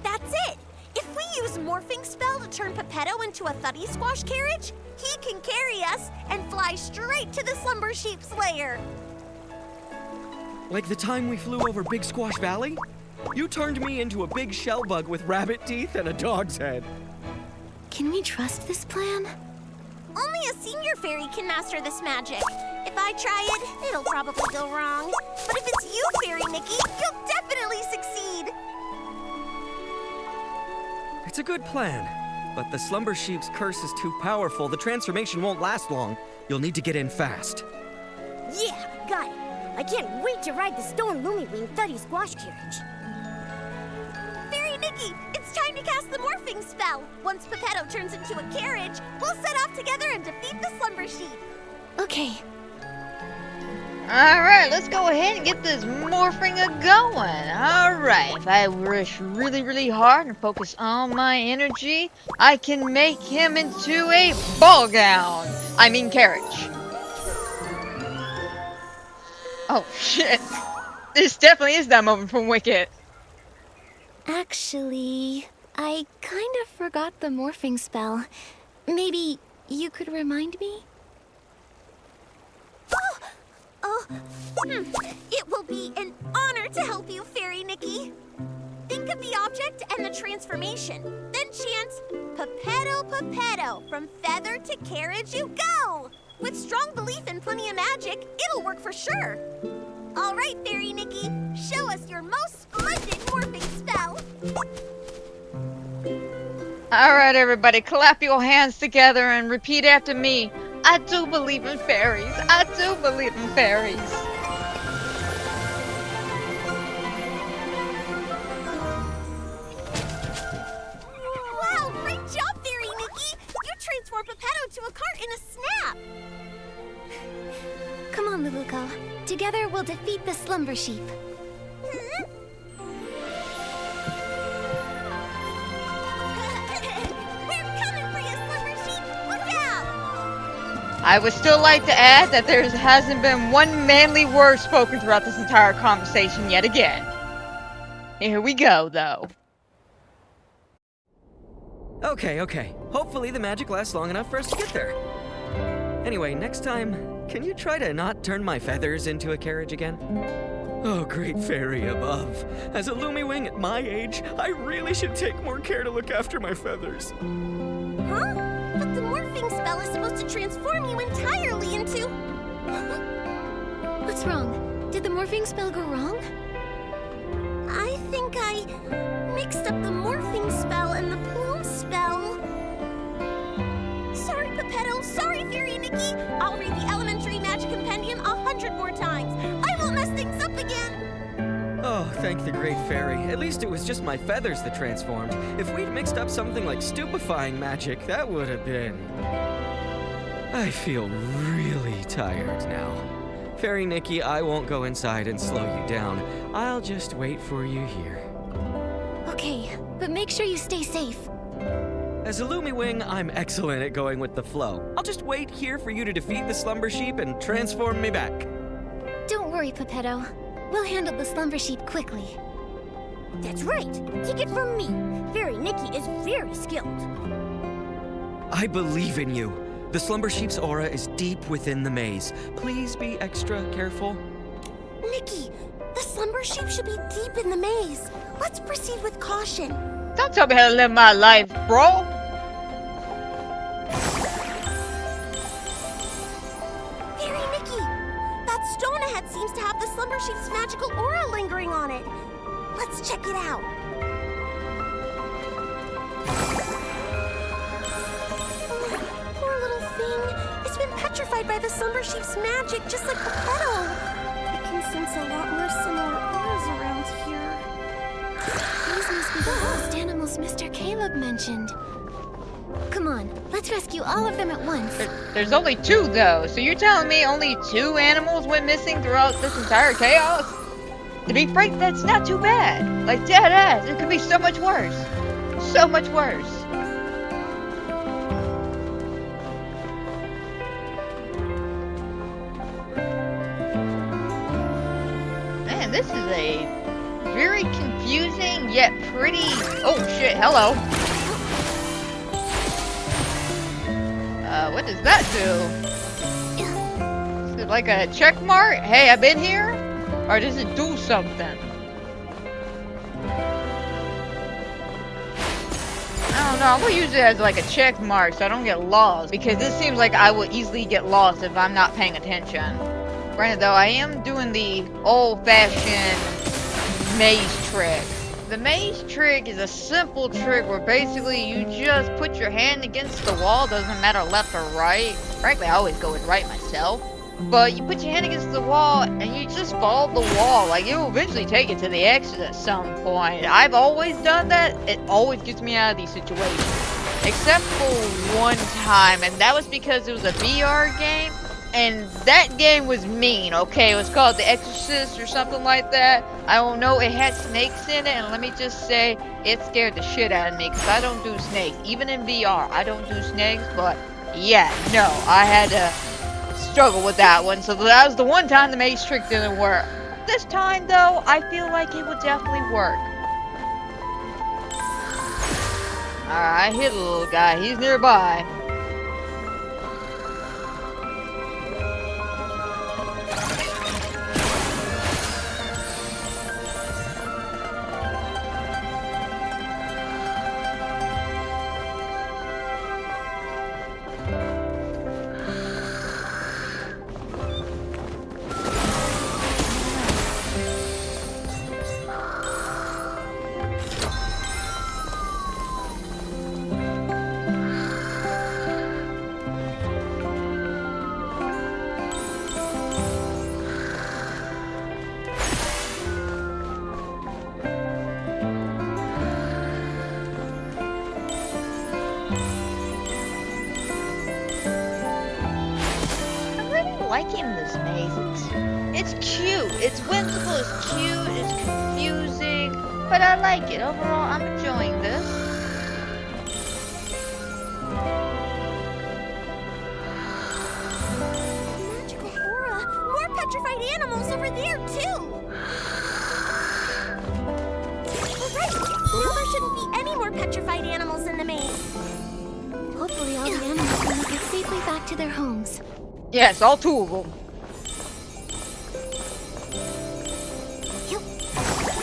That's it! If we use Morphing Spell to turn Pepetto into a Thuddy Squash carriage, he can carry us and fly straight to the Slumber Sheep's lair. Like the time we flew over Big Squash Valley? You turned me into a big shell bug with rabbit teeth and a dog's head. Can we trust this plan? Only a senior fairy can master this magic. If I try it, it'll probably go wrong. But if it's you, Fairy Nikki, you'll definitely succeed. It's a good plan, but the Slumber Sheep's curse is too powerful. The transformation won't last long. You'll need to get in fast. Yeah, got it. I can't wait to ride the Stone Lummiwing Thuddy Squash carriage. Fairy Nikki, it's time to cast the Morphing Spell. Once Pepetto turns into a carriage, we'll set off together and defeat the Slumber Sheep. Okay. Alright, let's go ahead and get this morphing going. Alright, if I rush really, really hard and focus on my energy, I can make him into a ball gown. I mean carriage. Oh, shit. This definitely is that moment from Wicked. Actually, I kind of forgot the morphing spell. Maybe you could remind me? It will be an honor to help you, Fairy Nikki. Think of the object and the transformation. Then chant, Pepetto, Pepetto, from feather to carriage you go. With strong belief and plenty of magic, it'll work for sure. All right, Fairy Nikki, show us your most splendid morphing spell. Alright, everybody, clap your hands together and repeat after me. I do believe in fairies. I do believe in fairies. Wow, great job, Fairy Nikki. You transformed Pepetto to a cart in a snap. Come on, Luluko. Together we'll defeat the Slumber Sheep. I would still like to add that there hasn't been one manly word spoken throughout this entire conversation yet again. Here we go, though. Okay. Hopefully the magic lasts long enough for us to get there. Anyway, next time, can you try to not turn my feathers into a carriage again? Oh, great fairy above. As a Lummiwing at my age, I really should take more care to look after my feathers. Huh? But the morphing spell is supposed to transform you entirely into... What's wrong? Did the morphing spell go wrong? I think I mixed up the morphing spell and the plume spell. Sorry, Pepetto. Sorry, Fairy Nikki. I'll read the Elementary Magic Compendium 100 more times. I won't mess things up again. Oh, thank the great fairy. At least it was just my feathers that transformed. If we'd mixed up something like stupefying magic, that would have been... I feel really tired now. Fairy Nikki, I won't go inside and slow you down. I'll just wait for you here. Okay, but make sure you stay safe. As a Lummiwing, I'm excellent at going with the flow. I'll just wait here for you to defeat the Slumber Sheep and transform me back. Don't worry, Pepetto. We'll handle the Slumber Sheep quickly. That's right. Take it from me. Fairy Nikki is very skilled. I believe in you. The Slumber Sheep's aura is deep within the maze. Please be extra careful. Nikki, the Slumber Sheep should be deep in the maze. Let's proceed with caution. Don't tell me how to live my life, bro. Fairy Nikki, that stone ahead seems to have the Slumber Sheep's magical aura lingering on it. Let's check it out. Oh, poor little thing. It's been petrified by the Slumber Sheep's magic, just like Pepetto. I can sense a lot more similar auras around here. These must be the lost animals Mr. Caleb mentioned. Come on, let's rescue all of them at once. There's only 2, though, so you're telling me only 2 animals went missing throughout this entire chaos? To be frank, that's not too bad. Like, dead ass, it could be so much worse. So much worse. yet pretty... Oh shit, hello. What does that do? Is it like a check mark? Hey, I've been here? Or does it do something? I don't know, I'm gonna use it as like a check mark so I don't get lost. Because this seems like I will easily get lost if I'm not paying attention. Granted though, I am doing the old-fashioned maze trick. The maze trick is a simple trick where basically you just put your hand against the wall, doesn't matter left or right. Frankly, I always go with right myself. But you put your hand against the wall and you just follow the wall. Like, it will eventually take it to the exit at some point. I've always done that. It always gets me out of these situations. Except for one time, and that was because it was a VR game. And that game was mean, okay? It was called The Exorcist or something like that. I don't know, it had snakes in it, and let me just say, it scared the shit out of me, because I don't do snakes. Even in VR, I don't do snakes, but yeah, no, I had to struggle with that one. So that was the one time the maze trick didn't work. This time, though, I feel like it would definitely work. Alright, I hit a little guy, he's nearby. Liking this maze. It's cute, it's whimsical, it's cute, it's confusing, but I like it. Overall, I'm enjoying this. Magical aura! More petrified animals over there, too! Alright! Now there shouldn't be any more petrified animals in the maze. Hopefully all the animals will make it safely back to their homes. Yes, all two of them.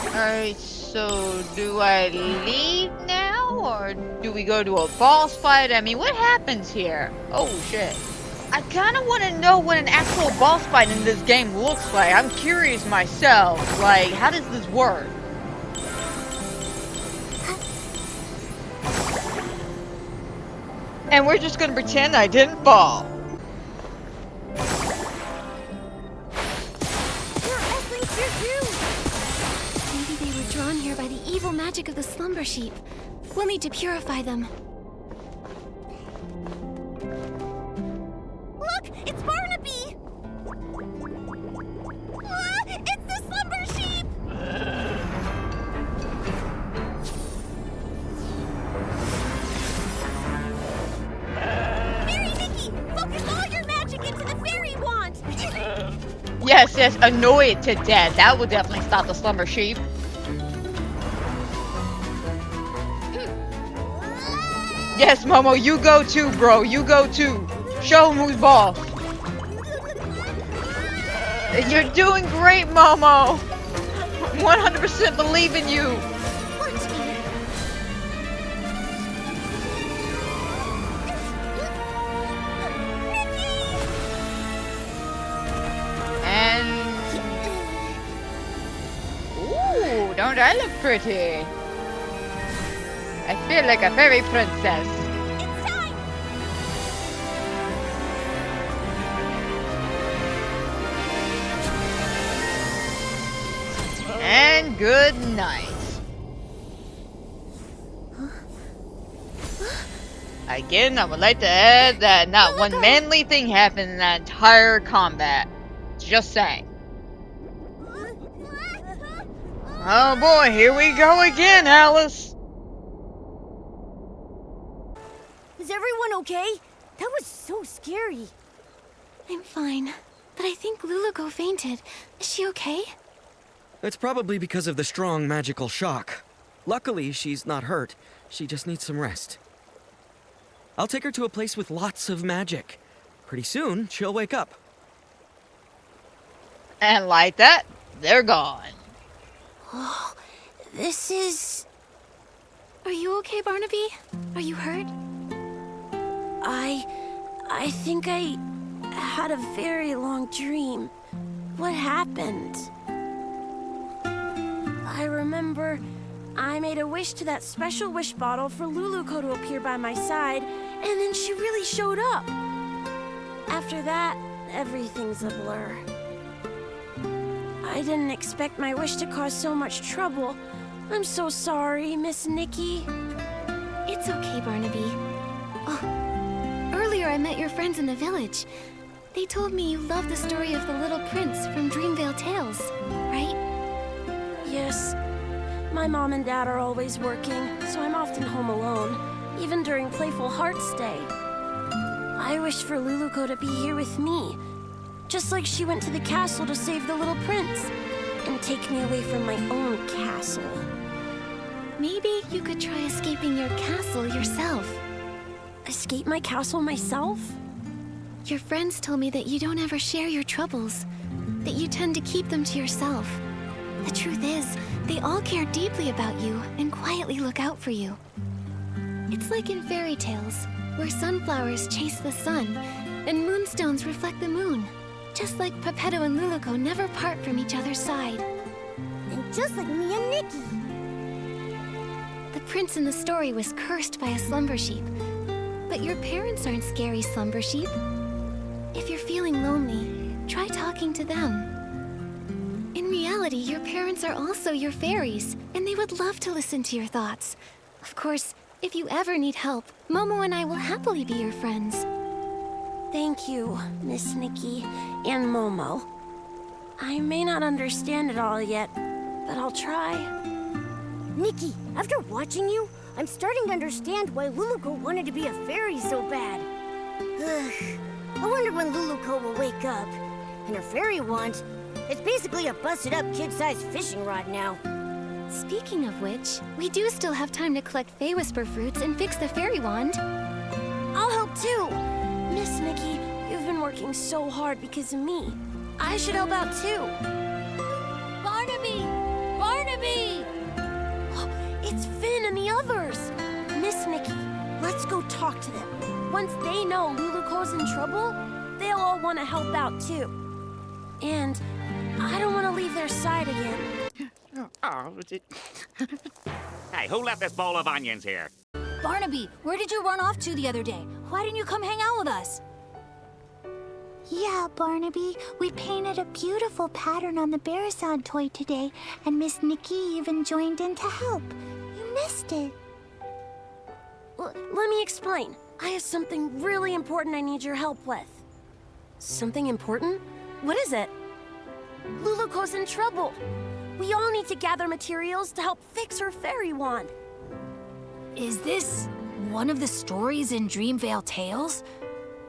Alright, so do I leave now? Or do we go to a boss fight? I mean, what happens here? Oh shit. I kinda wanna know what an actual boss fight in this game looks like. I'm curious myself. Like, how does this work? And we're just gonna pretend I didn't fall. Maybe they were drawn here by the evil magic of the slumber sheep. We'll need to purify them. Look! It's Barnaby! Ah, it's the slumber sheep! Fairy Nikki! Focus all your magic into the fairy wand! Yes, yes, annoy it to death. That would definitely stop the slumber sheep. Yes, Momo, you go too, bro. You go too. Show him who's boss. You're doing great, Momo. 100% believe in you. Ooh, don't I look pretty? I feel like a fairy princess. It's time! And good night. Again, I would like to add that not one manly thing happened in that entire combat. Just saying. Oh boy, here we go again, Alice. Is everyone okay? That was so scary. I'm fine, but I think Luluko fainted. Is she okay? It's probably because of the strong magical shock. Luckily, she's not hurt. She just needs some rest. I'll take her to a place with lots of magic. Pretty soon, she'll wake up. And like that, they're gone. Oh, this is... Are you okay, Barnaby? Are you hurt? I think I had a very long dream. What happened? I remember I made a wish to that special wish bottle for Luluco to appear by my side, and then she really showed up. After that, everything's a blur. I didn't expect my wish to cause so much trouble. I'm so sorry, Miss Nikki. It's okay, Barnaby. Oh, earlier I met your friends in the village. They told me you love the story of the Little Prince from Dreamvale Tales, right? Yes. My mom and dad are always working, so I'm often home alone, even during Playful Hearts Day. I wish for Luluco to be here with me, just like she went to the castle to save the Little Prince and take me away from my own castle. Maybe you could try escaping your castle yourself. Escape my castle myself? Your friends told me that you don't ever share your troubles, that you tend to keep them to yourself. The truth is, they all care deeply about you and quietly look out for you. It's like in fairy tales, where sunflowers chase the sun and moonstones reflect the moon. Just like Pepetto and Luluco never part from each other's side. And just like me and Nikki. The prince in the story was cursed by a slumber sheep. But your parents aren't scary slumber sheep. If you're feeling lonely, try talking to them. In reality, your parents are also your fairies, and they would love to listen to your thoughts. Of course, if you ever need help, Momo and I will happily be your friends. Thank you, Miss Nikki and Momo. I may not understand it all yet, but I'll try. Nikki, after watching you, I'm starting to understand why Luluco wanted to be a fairy so bad. Ugh. I wonder when Luluco will wake up. And her fairy wand, it's basically a busted-up kid-sized fishing rod now. Speaking of which, we do still have time to collect Fey Whisper fruits and fix the fairy wand. I'll help too! Miss Nikki, you've been working so hard because of me. I should help out too. Barnaby! Barnaby! It's Finn and the others! Miss Nikki, let's go talk to them. Once they know Luluco's in trouble, they'll all want to help out too. And I don't want to leave their side again. Hey, who left this bowl of onions here? Barnaby, where did you run off to the other day? Why didn't you come hang out with us? Yeah, Barnaby, we painted a beautiful pattern on the Bearson toy today, and Miss Nikki even joined in to help. You missed it. Let me explain. I have something really important I need your help with. Something important? What is it? Luluco's in trouble. We all need to gather materials to help fix her fairy wand. Is this one of the stories in Dreamvale Tales?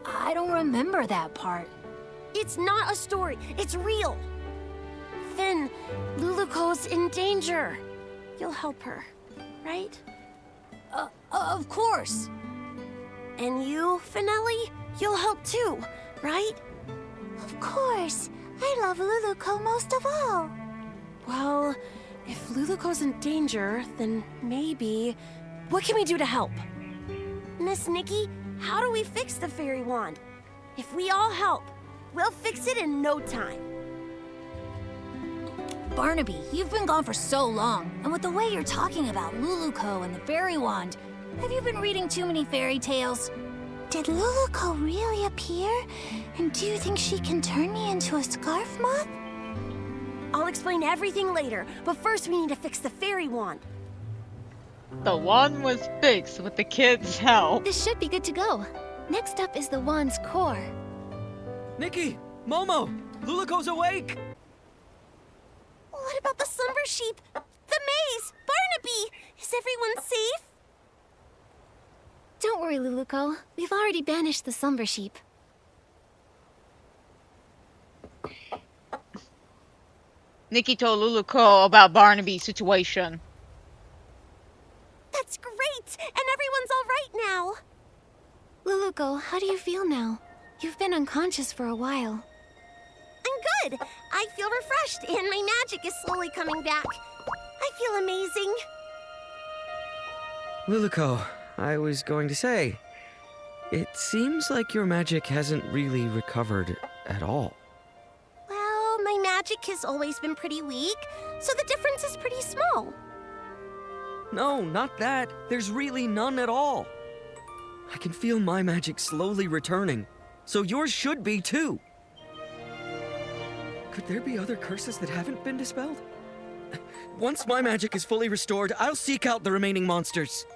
I don't remember that part. It's not a story. It's real. Finn, Luluco's in danger. You'll help her, right? Of course. And you, Finelli, you'll help too, right? Of course. I love Luluco most of all. Well, if Luluco's in danger, then maybe... What can we do to help? Miss Nikki, how do we fix the fairy wand? If we all help, we'll fix it in no time. Barnaby, you've been gone for so long, and with the way you're talking about Luluco and the fairy wand, have you been reading too many fairy tales? Did Luluco really appear? And do you think she can turn me into a scarf moth? I'll explain everything later, but first we need to fix the fairy wand. The wand was fixed with the kids' help. This should be good to go. Next up is the wand's core. Nikki! Momo! Luluco's awake! What about the slumber sheep? The maze! Barnaby! Is everyone safe? Don't worry, Luluco. We've already banished the slumber sheep. Nikki told Luluco about Barnaby's situation. Luluko, how do you feel now? You've been unconscious for a while. I'm good. I feel refreshed, and my magic is slowly coming back. I feel amazing. Luluko, I was going to say, it seems like your magic hasn't really recovered at all. Well, my magic has always been pretty weak, so the difference is pretty small. No, not that. There's really none at all. I can feel my magic slowly returning, so yours should be too. Could there be other curses that haven't been dispelled? Once my magic is fully restored, I'll seek out the remaining monsters.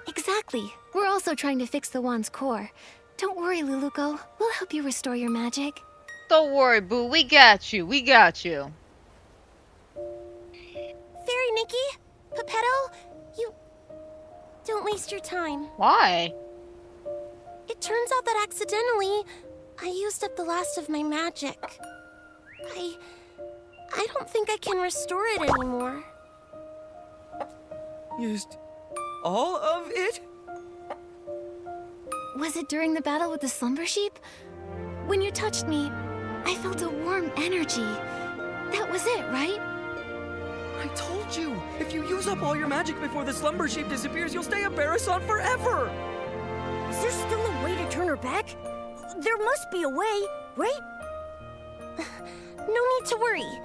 Exactly. We're also trying to fix the wand's core. Don't worry, Luluko. We'll help you restore your magic. Don't worry, Boo. We got you. We got you. Fairy Nikki, Pepetto, you... Don't waste your time. Why? It turns out that accidentally, I used up the last of my magic. I don't think I can restore it anymore. Used all of it? Was it during the battle with the slumber sheep? When you touched me, I felt a warm energy. That was it, right? I told you, if you use up all your magic before the slumber sheep disappears, you'll stay a Barrison forever! Is there still a way to turn her back? There must be a way, right? No need to worry.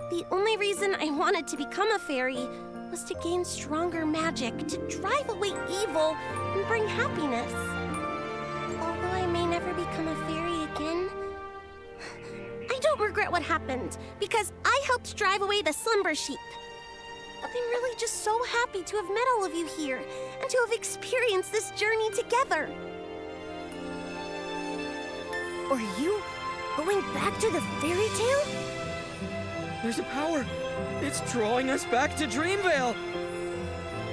The only reason I wanted to become a fairy was to gain stronger magic, to drive away evil and bring happiness. Although I may never become a fairy again, I don't regret what happened, because I helped drive away the slumber sheep. I'm really just so happy to have met all of you here, and to have experienced this journey together. Are you going back to the fairy tale? There's a power. It's drawing us back to Dreamvale.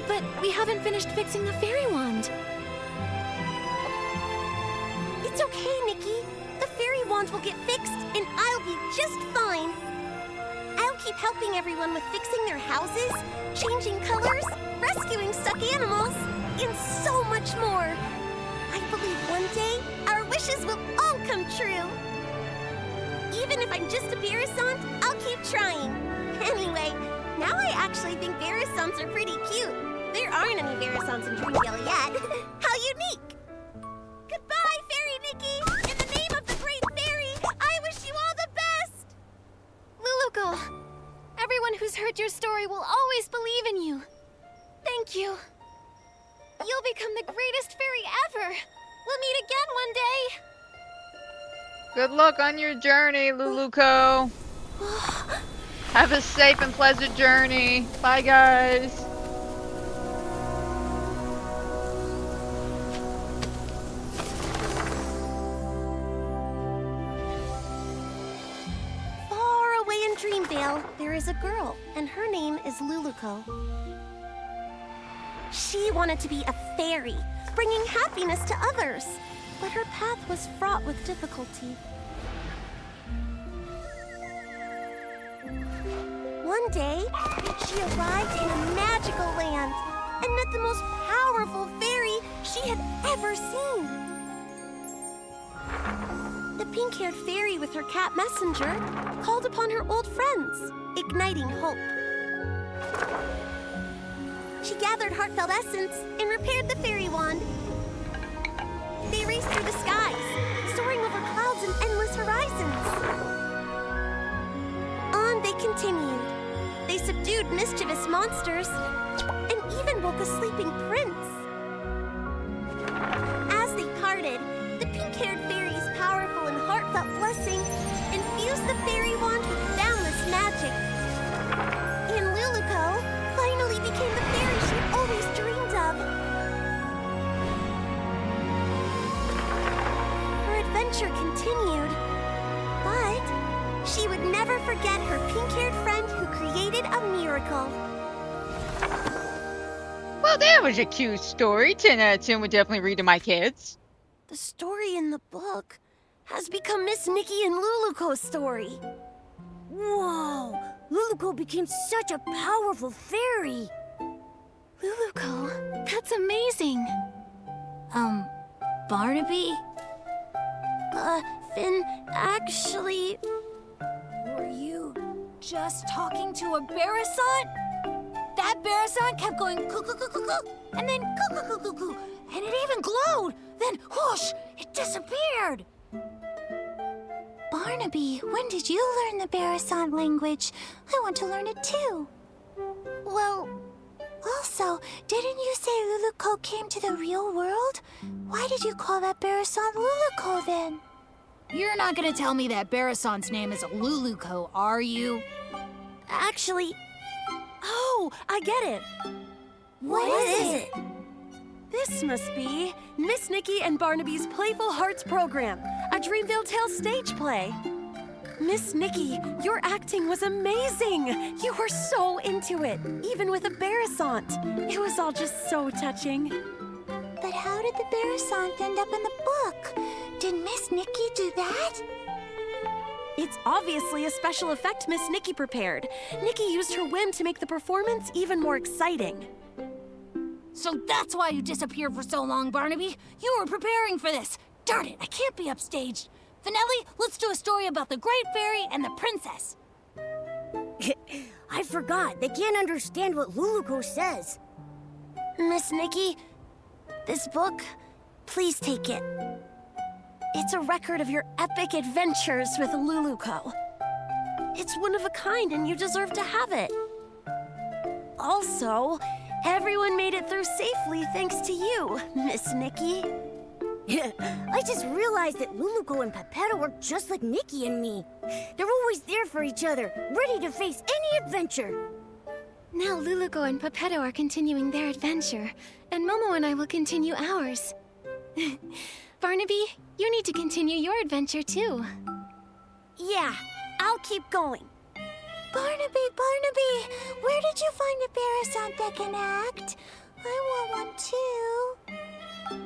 But we haven't finished fixing the fairy wand. It's okay, Nikki. The fairy wand will get fixed, and I'll be just fine. I'll keep helping everyone with fixing their houses, changing colors, rescuing stuck animals, and so much more. I believe one day our wishes will all come true. Even if I'm just a Barrison, I'll keep trying. Anyway, now I actually think Barrisons are pretty cute. There aren't any Barrisons in Dreamvale yet. How unique! Goodbye, Fairy Nikki! In the name of the Great Fairy, I wish you all the best! Luluko, everyone who's heard your story will always believe in you. Thank you. You'll become the greatest fairy ever. We'll meet again one day. Good luck on your journey, Luluko. Have a safe and pleasant journey. Bye, guys. Far away in Dreamvale, there is a girl, and her name is Luluko. She wanted to be a fairy, bringing happiness to others, but her path was fraught with difficulty. One day, she arrived in a magical land and met the most powerful fairy she had ever seen. The pink-haired fairy with her cat messenger called upon her old friends, igniting hope. She gathered heartfelt essence and repaired the fairy wand. They raced through the skies, soaring over clouds and endless horizons. On they continued. They subdued mischievous monsters and even woke a sleeping prince. As they parted, the pink-haired fairy's powerful and heartfelt blessing infused the fairy wand with boundless magic. And Luluko finally became the fairy she always dreamed of. Her adventure continued, but she would never forget her pink-haired friend who created a miracle. Well, that was a cute story. 10 out of 10 would definitely read to my kids. The story in the book has become Miss Nikki and Luluko's story. Whoa! Luluko became such a powerful fairy. Luluko, that's amazing. Barnaby? Finn, actually... Were you just talking to a Barasant? That Barasant kept going coo-coo-coo-coo-coo, and then coo-coo-coo-coo-coo, and it even glowed. Then, whoosh, it disappeared. Barnaby, when did you learn the Barasant language? I want to learn it too. Well, also, didn't you say Luluco came to the real world? Why did you call that Barasant Luluco then? you're not gonna tell me that Barasant's name is Luluco, are you? Actually... Oh, I get it. What is it? This must be Miss Nikki and Barnaby's Playful Hearts program, a Dreamville Tales stage play. Miss Nikki, your acting was amazing. You were so into it, even with a Barasant. It was all just so touching. But how did the Barasant end up in the book? Did Miss Nikki do that? It's obviously a special effect Miss Nikki prepared. Nikki used her whim to make the performance even more exciting. So that's why you disappeared for so long, Barnaby. You were preparing for this. Darn it, I can't be upstaged. Finelli, let's do a story about the Great Fairy and the Princess. I forgot. They can't understand what Luluco says. Miss Nikki, this book, please take it. It's a record of your epic adventures with Luluco. It's one of a kind and you deserve to have it. Also, everyone made it through safely thanks to you, Miss Nikki. I just realized that Luluco and Pepetto are just like Nikki and me. They're always there for each other, ready to face any adventure. Now Luluco and Pepetto are continuing their adventure, and Momo and I will continue ours. Barnaby, you need to continue your adventure too. Yeah, I'll keep going. Barnaby, where did you find a Barasant that can act? I want one too.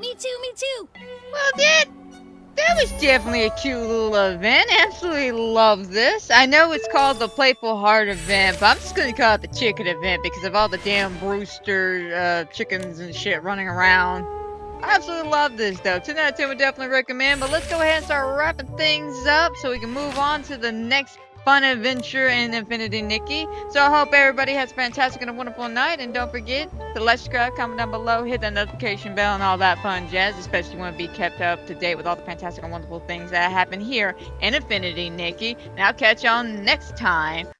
Me too. Well, that was definitely a cute little event. Absolutely love this. I know it's called the Playful Heart event, but I'm just gonna call it the chicken event because of all the damn Brewster chickens and shit running around. I absolutely love this though. 10 out of 10 would definitely recommend, but let's go ahead and start wrapping things up so we can move on to the next fun adventure in Infinity Nikki. So I hope everybody has a fantastic and a wonderful night, and don't forget to like, subscribe, comment down below, hit that notification bell and all that fun jazz, especially if you want to be kept up to date with all the fantastic and wonderful things that happen here in Infinity Nikki. And I'll catch y'all next time.